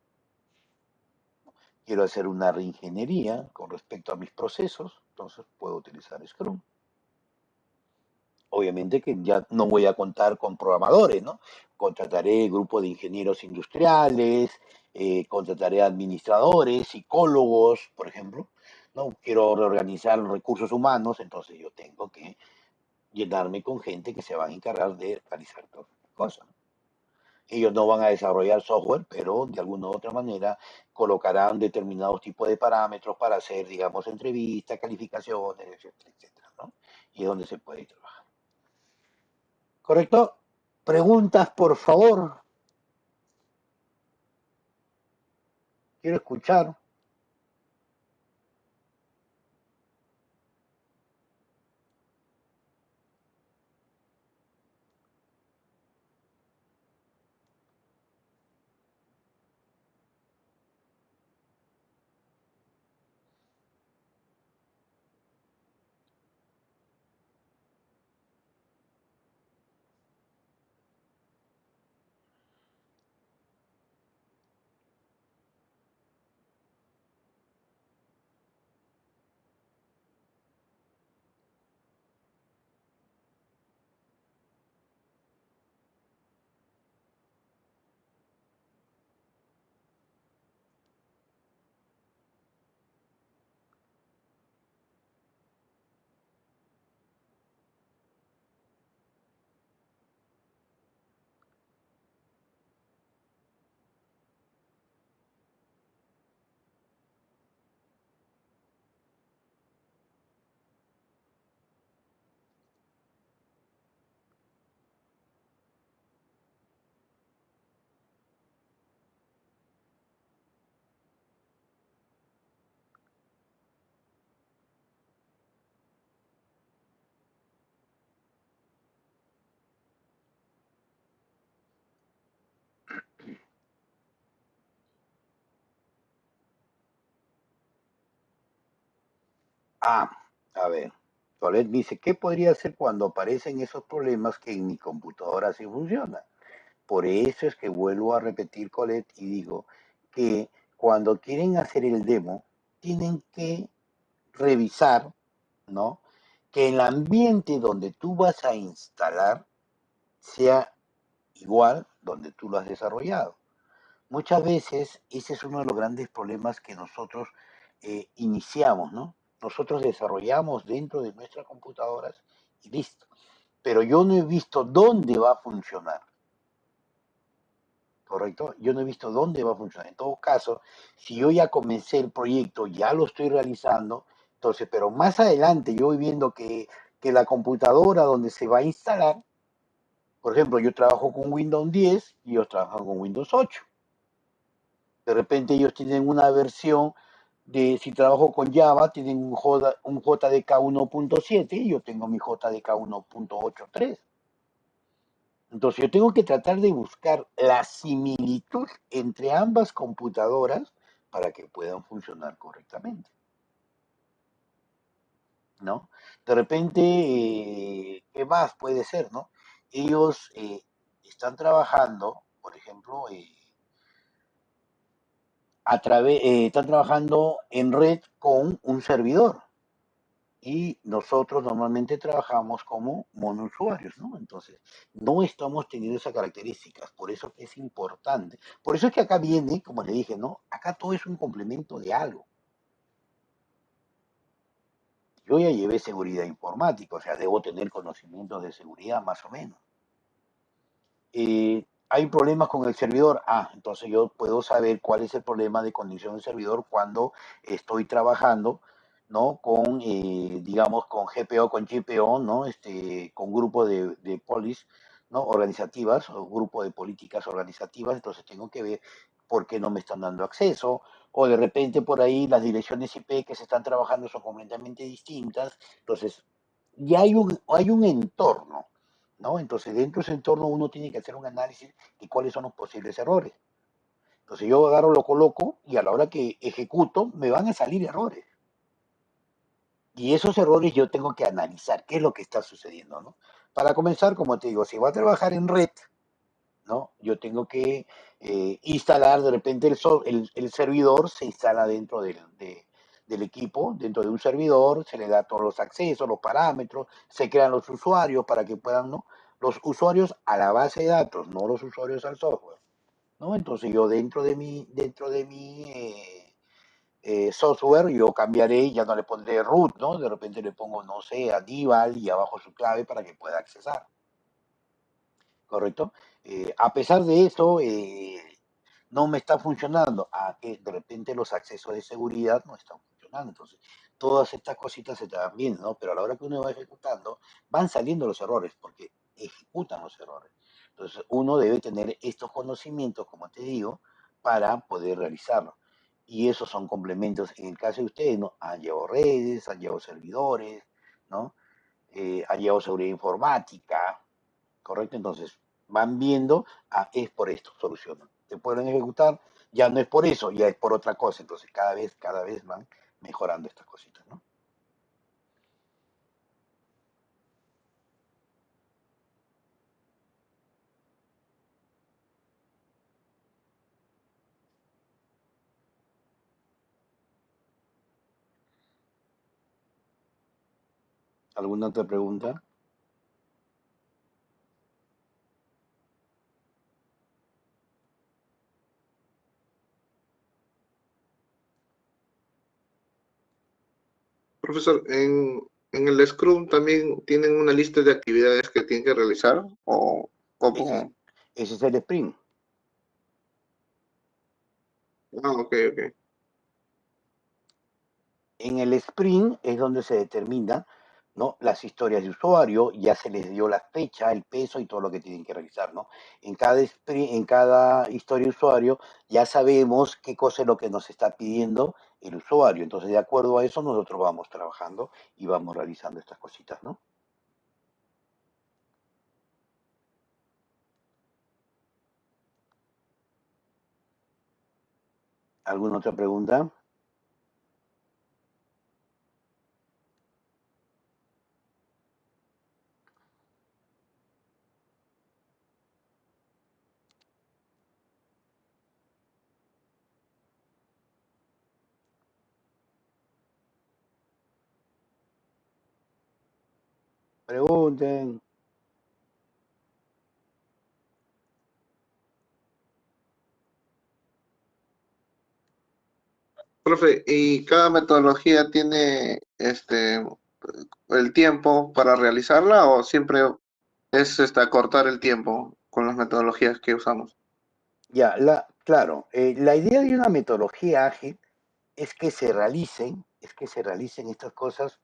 Speaker 1: Quiero hacer una reingeniería con respecto a mis procesos, entonces puedo utilizar Scrum. Obviamente que ya no voy a contar con programadores, ¿no? Contrataré grupo de ingenieros industriales, contrataré administradores, psicólogos, por ejemplo, ¿no? Quiero reorganizar los recursos humanos, entonces yo tengo que llenarme con gente que se va a encargar de realizar todas las cosas. Ellos no van a desarrollar software, pero de alguna u otra manera colocarán determinados tipos de parámetros para hacer, digamos, entrevistas, calificaciones, etcétera, etcétera, ¿no? Y es donde se puede trabajar. ¿Correcto? Preguntas, por favor. Quiero escuchar. Ah, a ver. Tolet me dice, ¿qué podría hacer cuando aparecen esos problemas que en mi computadora sí funciona? Por eso es que vuelvo a repetir, Colette, y digo que cuando quieren hacer el demo, tienen que revisar, ¿no? Que el ambiente donde tú vas a instalar sea igual donde tú lo has desarrollado. Muchas veces ese es uno de los grandes problemas que nosotros iniciamos, ¿no? Nosotros desarrollamos dentro de nuestras computadoras y listo. Pero yo no he visto dónde va a funcionar. ¿Correcto? Yo no he visto dónde va a funcionar. En todo caso, si yo ya comencé el proyecto, ya lo estoy realizando, entonces, pero más adelante yo voy viendo que la computadora donde se va a instalar, por ejemplo, yo trabajo con Windows 10 y ellos trabajan con Windows 8. De repente ellos tienen una versión de, si trabajo con Java, tienen un JDK 1.7 y yo tengo mi JDK 1.83. Entonces yo tengo que tratar de buscar la similitud entre ambas computadoras para que puedan funcionar correctamente, ¿no? De repente, ¿qué más puede ser, no? Ellos están trabajando, por ejemplo, están trabajando en red con un servidor y nosotros normalmente trabajamos como monousuarios, ¿no? Entonces, no estamos teniendo esas características, por eso que es importante. Por eso es que acá viene, como le dije, ¿no? Acá todo es un complemento de algo. Yo ya llevé seguridad informática, o sea, debo tener conocimientos de seguridad más o menos. Hay problemas con el servidor. Ah, entonces yo puedo saber cuál es el problema de condición del servidor cuando estoy trabajando, ¿no? Con, digamos, con GPO, con GPO, ¿no? Con grupo de polis, ¿no? Organizativas, o grupo de políticas organizativas. Entonces tengo que ver por qué no me están dando acceso. O de repente por ahí las direcciones IP que se están trabajando son completamente distintas. Entonces, ya hay un entorno, ¿no? Entonces, dentro de ese entorno uno tiene que hacer un análisis de cuáles son los posibles errores. Entonces, yo agarro, lo coloco y a la hora que ejecuto me van a salir errores. Y esos errores yo tengo que analizar qué es lo que está sucediendo, ¿no? Para comenzar, como te digo, si voy a trabajar en red, ¿no? Yo tengo que instalar, de repente el servidor se instala dentro del equipo, dentro de un servidor, se le da todos los accesos, los parámetros, se crean los usuarios para que puedan, ¿no? Los usuarios a la base de datos, no los usuarios al software, ¿no? Entonces yo dentro de mi software, yo cambiaré, ya no le pondré root, ¿no? De repente le pongo, no sé, a Dival y abajo su clave para que pueda accesar. ¿Correcto? A pesar de eso, no me está funcionando. A que de repente los accesos de seguridad no están funcionando. Entonces, todas estas cositas se te van viendo, ¿no? Pero a la hora que uno va ejecutando, van saliendo los errores, porque ejecutan los errores. Entonces, uno debe tener estos conocimientos, como te digo, para poder realizarlo. Y esos son complementos. En el caso de ustedes, ¿no? Han llevado redes, han llevado servidores, ¿no? Han llevado seguridad informática, ¿correcto? Entonces, van viendo, es por esto, solucionan. Te pueden ejecutar, ya no es por eso, ya es por otra cosa. Entonces, cada vez van mejorando estas cositas, ¿no? ¿Alguna otra pregunta?
Speaker 2: Profesor, en el Scrum también tienen una lista de actividades que tienen que realizar o
Speaker 1: Ese es,
Speaker 2: cómo.
Speaker 1: ese es el sprint.
Speaker 2: Ah, ok, ok.
Speaker 1: En el sprint es donde se determina, ¿no? Las historias de usuario, ya se les dio la fecha, el peso y todo lo que tienen que realizar, ¿no? En cada historia de usuario ya sabemos qué cosa es lo que nos está pidiendo el usuario. Entonces, de acuerdo a eso, nosotros vamos trabajando y vamos realizando estas cositas, ¿no? ¿Alguna otra pregunta? Pregunten.
Speaker 2: Profe, ¿y cada metodología tiene el tiempo para realizarla o siempre es acortar el tiempo con las metodologías que usamos?
Speaker 1: Ya, claro, la idea de una metodología ágil es que se realicen estas cosas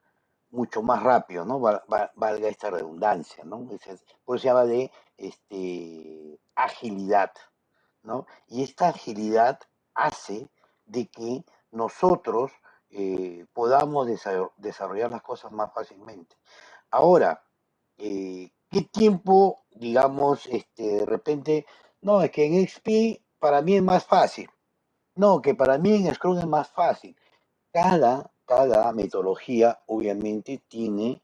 Speaker 1: mucho más rápido, ¿no? Valga esta redundancia, ¿no? Por eso se llama de agilidad, ¿no? Y esta agilidad hace de que nosotros podamos desarrollar las cosas más fácilmente. Ahora, ¿qué tiempo, digamos, de repente, no, es que en XP para mí es más fácil, no, que para mí en Scrum es más fácil. Cada metodología obviamente tiene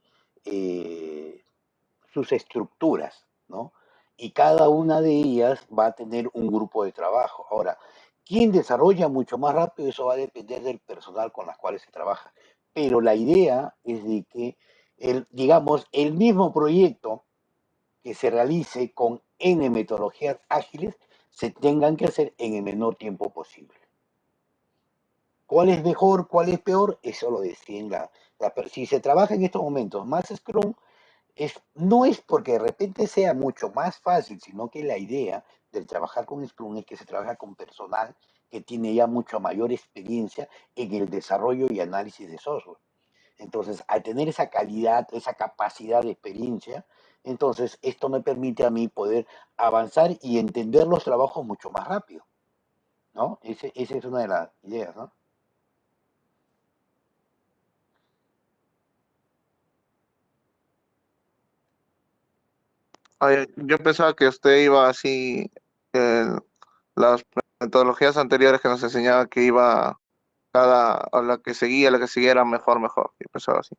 Speaker 1: sus estructuras, ¿no? Y cada una de ellas va a tener un grupo de trabajo. Ahora, ¿quién desarrolla mucho más rápido? Eso va a depender del personal con las cuales se trabaja. Pero la idea es de que, digamos, el mismo proyecto que se realice con N metodologías ágiles se tengan que hacer en el menor tiempo posible. ¿Cuál es mejor, cuál es peor? Eso lo deciden si se trabaja en estos momentos más Scrum, no es porque de repente sea mucho más fácil, sino que la idea del trabajar con Scrum es que se trabaja con personal que tiene ya mucha mayor experiencia en el desarrollo y análisis de software. Entonces, al tener esa calidad, esa capacidad de experiencia, entonces esto me permite a mí poder avanzar y entender los trabajos mucho más rápido, ¿no? Esa es una de las ideas, ¿no?
Speaker 2: Ay, yo pensaba que usted iba así, eh, las metodologías anteriores que nos enseñaba que iba a la que seguía era mejor, mejor. Yo pensaba así.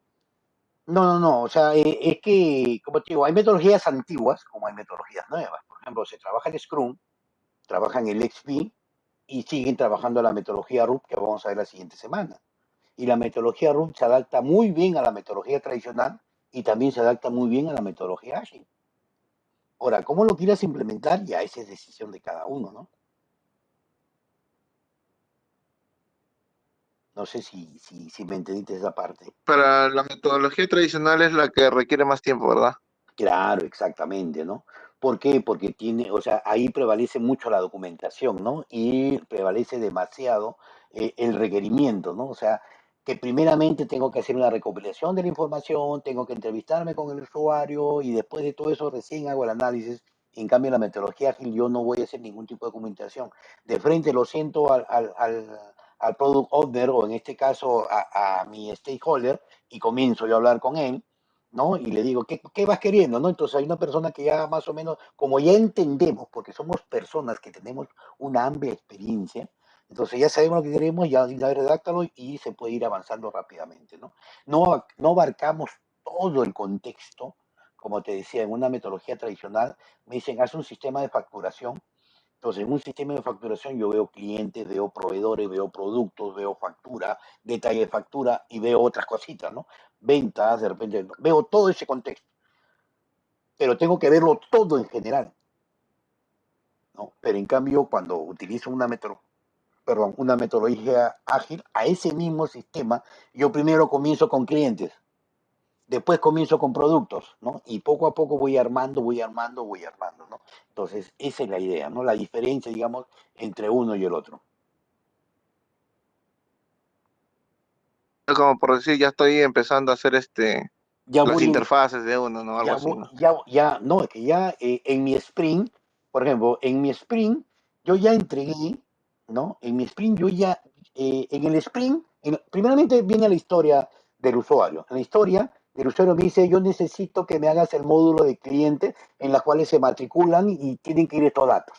Speaker 1: No, no, no, o sea, es que, como te digo, hay metodologías antiguas como hay metodologías nuevas. Por ejemplo, se trabaja en Scrum, trabajan el XP y siguen trabajando la metodología RUP que vamos a ver la siguiente semana. Y la metodología RUP se adapta muy bien a la metodología tradicional y también se adapta muy bien a la metodología ágil. Ahora, ¿cómo lo quieras implementar? Ya esa es decisión de cada uno, ¿no? No sé si me entendiste esa parte.
Speaker 2: Para la metodología tradicional es la que requiere más tiempo, ¿verdad?
Speaker 1: Claro, exactamente, ¿no? ¿Por qué? Porque tiene, o sea, ahí prevalece mucho la documentación, ¿no? Y prevalece demasiado el requerimiento, ¿no? O sea, que primeramente tengo que hacer una recopilación de la información, tengo que entrevistarme con el usuario y después de todo eso recién hago el análisis. En cambio, en la metodología ágil yo no voy a hacer ningún tipo de documentación. De frente lo siento al product owner o en este caso a mi stakeholder y comienzo yo a hablar con él, ¿no? Y le digo, ¿qué vas queriendo? ¿No? Entonces hay una persona que ya más o menos, como ya entendemos, porque somos personas que tenemos una amplia experiencia, entonces ya sabemos lo que queremos, ya redáctalo y se puede ir avanzando rápidamente, ¿no? No abarcamos todo el contexto, como te decía, en una metodología tradicional, me dicen, haz un sistema de facturación. Entonces, en un sistema de facturación yo veo clientes, veo proveedores, veo productos, veo factura, detalle de factura y veo otras cositas, ¿no? Ventas, de repente, veo todo ese contexto, pero tengo que verlo todo en general, ¿no? Pero en cambio, cuando utilizo una metodología ágil, a ese mismo sistema, yo primero comienzo con clientes, después comienzo con productos, ¿no? Y poco a poco voy armando, ¿no? Entonces, esa es la idea, ¿no? La diferencia, digamos, entre uno y el otro.
Speaker 2: Es como por decir, ya estoy empezando a hacer
Speaker 1: Ya
Speaker 2: las
Speaker 1: voy,
Speaker 2: interfaces de uno, ¿no? Algo así, ¿no?
Speaker 1: no, es que ya en mi sprint, por ejemplo, en mi sprint, yo ya entregué, ¿no? En mi sprint, en el sprint, primeramente viene la historia del usuario. En la historia del usuario me dice, yo necesito que me hagas el módulo de clientes en las cuales se matriculan y tienen que ir estos datos,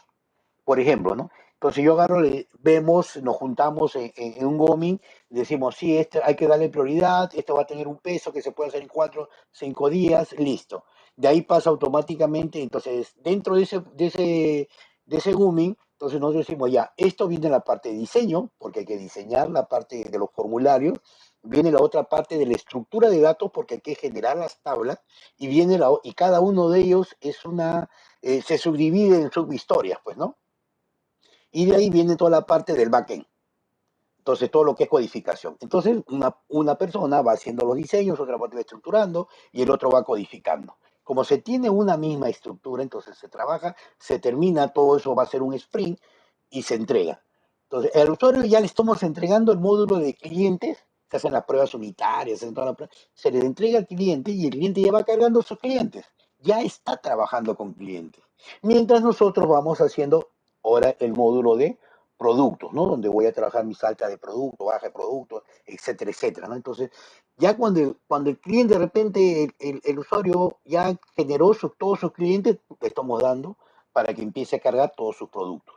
Speaker 1: por ejemplo, ¿no? Entonces yo agarro, vemos, nos juntamos en un GOMIN, decimos, sí, este hay que darle prioridad, esto va a tener un peso que se puede hacer en 4, 5 días, listo. De ahí pasa automáticamente, entonces dentro de ese de ese grooming, entonces nosotros decimos ya, esto viene en la parte de diseño, porque hay que diseñar la parte de los formularios, viene la otra parte de la estructura de datos, porque hay que generar las tablas, y viene y cada uno de ellos es se subdivide en subhistorias, pues, ¿no? Y de ahí viene toda la parte del backend. Entonces, todo lo que es codificación. Entonces, una persona va haciendo los diseños, otra parte va estructurando y el otro va codificando. Como se tiene una misma estructura, entonces se trabaja, se termina, todo eso va a ser un sprint y se entrega. Entonces, al usuario ya le estamos entregando el módulo de clientes, se hacen las pruebas unitarias, se le entrega al cliente y el cliente ya va cargando sus clientes. Ya está trabajando con clientes. Mientras nosotros vamos haciendo ahora el módulo de productos, ¿no? Donde voy a trabajar mi salta de producto, baja de producto, etcétera, etcétera, ¿no? Entonces, ya cuando el cliente de repente, el usuario ya generó todos sus clientes, le estamos dando para que empiece a cargar todos sus productos.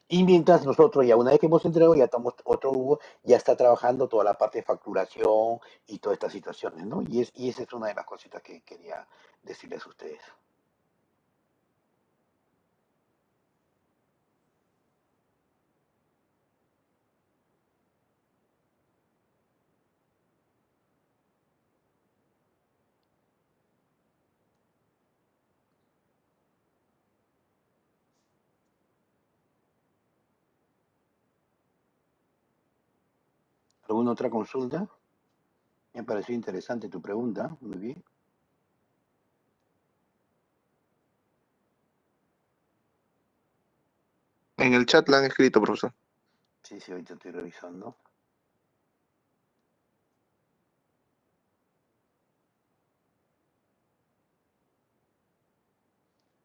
Speaker 1: Y mientras nosotros ya una vez que hemos entregado, ya estamos, otro Hugo ya está trabajando toda la parte de facturación y todas estas situaciones, ¿no? Y esa es una de las cositas que quería decirles a ustedes. ¿Alguna otra consulta? Me pareció interesante tu pregunta, muy bien.
Speaker 2: En el chat la han escrito, profesor.
Speaker 1: Sí, sí, ahorita estoy revisando.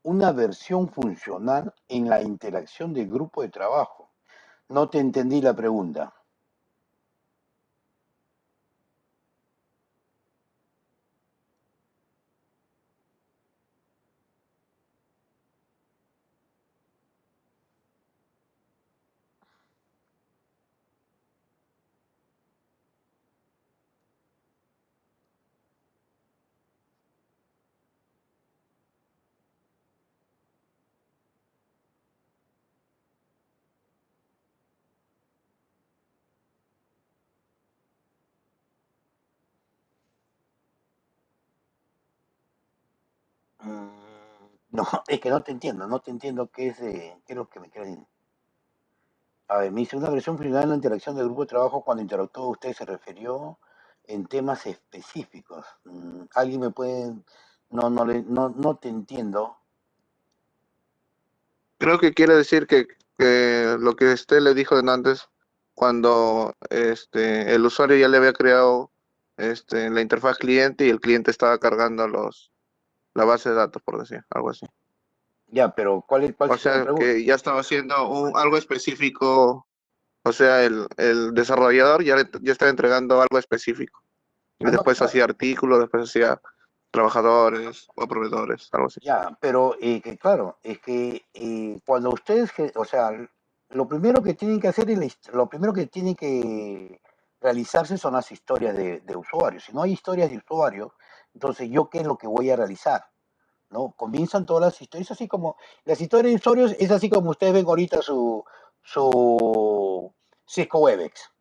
Speaker 1: Una versión funcional en la interacción del grupo de trabajo. No te entendí la pregunta. No, es que no te entiendo, no te entiendo qué es lo que me quieren. A ver, me dice una versión funcional en la interacción del grupo de trabajo cuando interactuó usted se refirió en temas específicos. ¿Alguien me puede? No te entiendo.
Speaker 2: Creo que quiere decir que lo que usted le dijo antes, cuando el usuario ya le había creado la interfaz cliente y el cliente estaba cargando la base de datos, por decir, algo así.
Speaker 1: Ya, pero ¿cuál
Speaker 2: O
Speaker 1: sería la
Speaker 2: sea,
Speaker 1: pregunta?
Speaker 2: que ya estaba haciendo algo específico, o sea, el desarrollador ya estaba entregando algo específico. Y
Speaker 1: Ah, no,
Speaker 2: después
Speaker 1: claro.
Speaker 2: hacía artículos, después hacía trabajadores o proveedores, algo así.
Speaker 1: Ya, pero que claro, es que cuando ustedes, o sea, lo primero que tienen que hacer es lo primero que tienen que realizarse son las historias de usuarios. Si no hay historias de usuarios, entonces yo qué es lo que voy a realizar, ¿no? Comienzan todas las historias, así como las historias de usuarios es así como ustedes ven ahorita su Cisco Webex.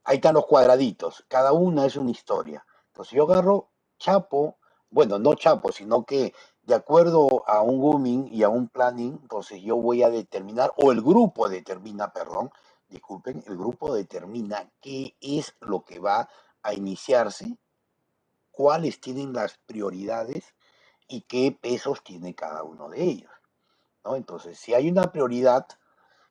Speaker 1: Ahí están los cuadraditos, cada una es una historia. Entonces yo agarro, chapo, bueno, no chapo, sino que de acuerdo a un grooming y a un planning, entonces yo voy a determinar, o el grupo determina, perdón, disculpen, el grupo determina qué es lo que va a iniciarse, cuáles tienen las prioridades y qué pesos tiene cada uno de ellos, ¿no? Entonces, si hay una prioridad,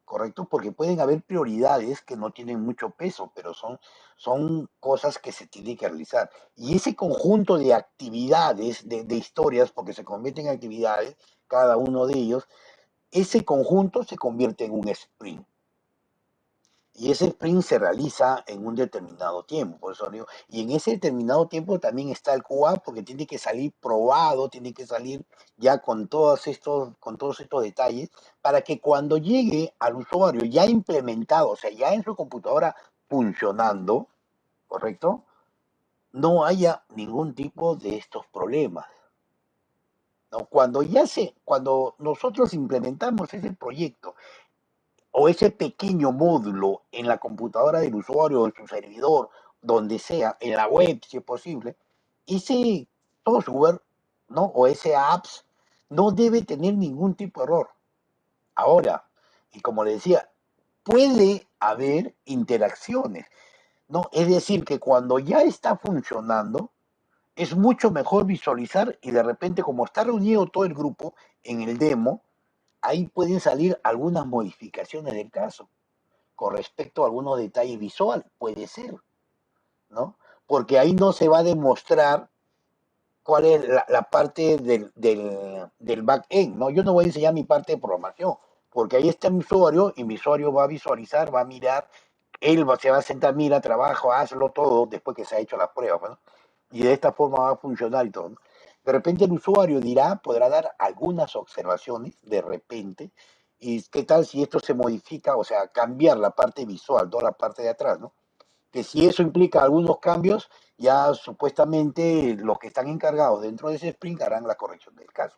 Speaker 1: ¿correcto? Porque pueden haber prioridades que no tienen mucho peso, pero son cosas que se tienen que realizar. Y ese conjunto de actividades, de historias, porque se convierten en actividades, cada uno de ellos, ese conjunto se convierte en un sprint. Y ese sprint se realiza en un determinado tiempo, por eso digo, y en ese determinado tiempo también está el QA porque tiene que salir probado, tiene que salir ya con todos estos detalles, para que cuando llegue al usuario ya implementado, o sea, ya en su computadora funcionando, ¿correcto? No haya ningún tipo de estos problemas. ¿no? Cuando nosotros implementamos ese proyecto o ese pequeño módulo en la computadora del usuario, en su servidor, donde sea, en la web, si es posible, ese software, ¿no? O ese apps no debe tener ningún tipo de error. Ahora, y como le decía, puede haber interacciones, ¿no? Es decir, que cuando ya está funcionando, es mucho mejor visualizar y de repente, como está reunido todo el grupo en el demo, ahí pueden salir algunas modificaciones del caso con respecto a algunos detalles visual, puede ser, ¿no? Porque ahí no se va a demostrar cuál es la parte del back-end, ¿no? Yo no voy a enseñar mi parte de programación, porque ahí está mi usuario y mi usuario va a visualizar, va a mirar, se va a sentar, mira, trabajo, hazlo todo después que se ha hecho la prueba, ¿no? Y de esta forma va a funcionar y todo, ¿no? De repente el usuario dirá, podrá dar algunas observaciones de repente, y qué tal si esto se modifica, o sea, cambiar la parte visual, toda la parte de atrás, ¿no? Que si eso implica algunos cambios, ya supuestamente los que están encargados dentro de ese sprint harán la corrección del caso,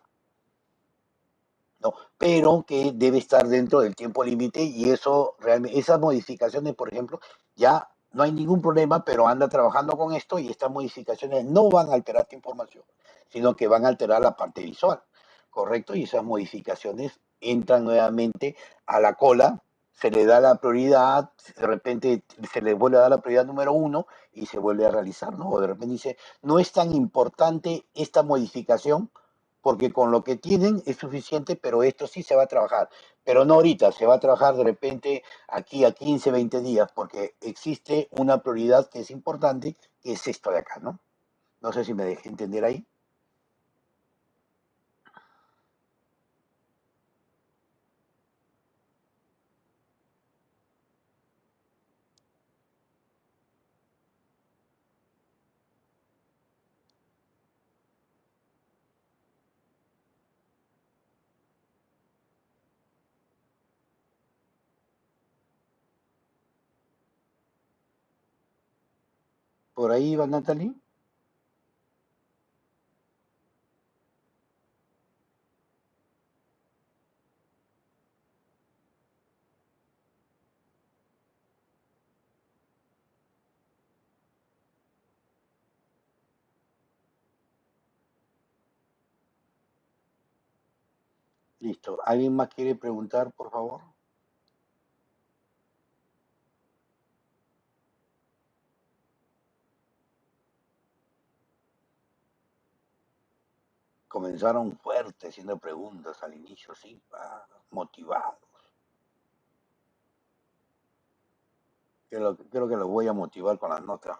Speaker 1: ¿no? Pero que debe estar dentro del tiempo límite y eso realmente, esas modificaciones, por ejemplo, ya no hay ningún problema, pero anda trabajando con esto y estas modificaciones no van a alterar tu información, sino que van a alterar la parte visual, ¿correcto? Y esas modificaciones entran nuevamente a la cola, se le da la prioridad, de repente se le vuelve a dar la prioridad número uno y se vuelve a realizar, ¿no? O de repente dice, no es tan importante esta modificación porque con lo que tienen es suficiente, pero esto sí se va a trabajar. Pero no ahorita, se va a trabajar de repente aquí a 15, 20 días, porque existe una prioridad que es importante, que es esto de acá, ¿no? No sé si me dejé entender ahí. Por ahí va Natalie. Listo. ¿Alguien más quiere preguntar, por favor? Comenzaron fuertes haciendo preguntas al inicio, sí, motivados. Creo que los voy a motivar con las notas.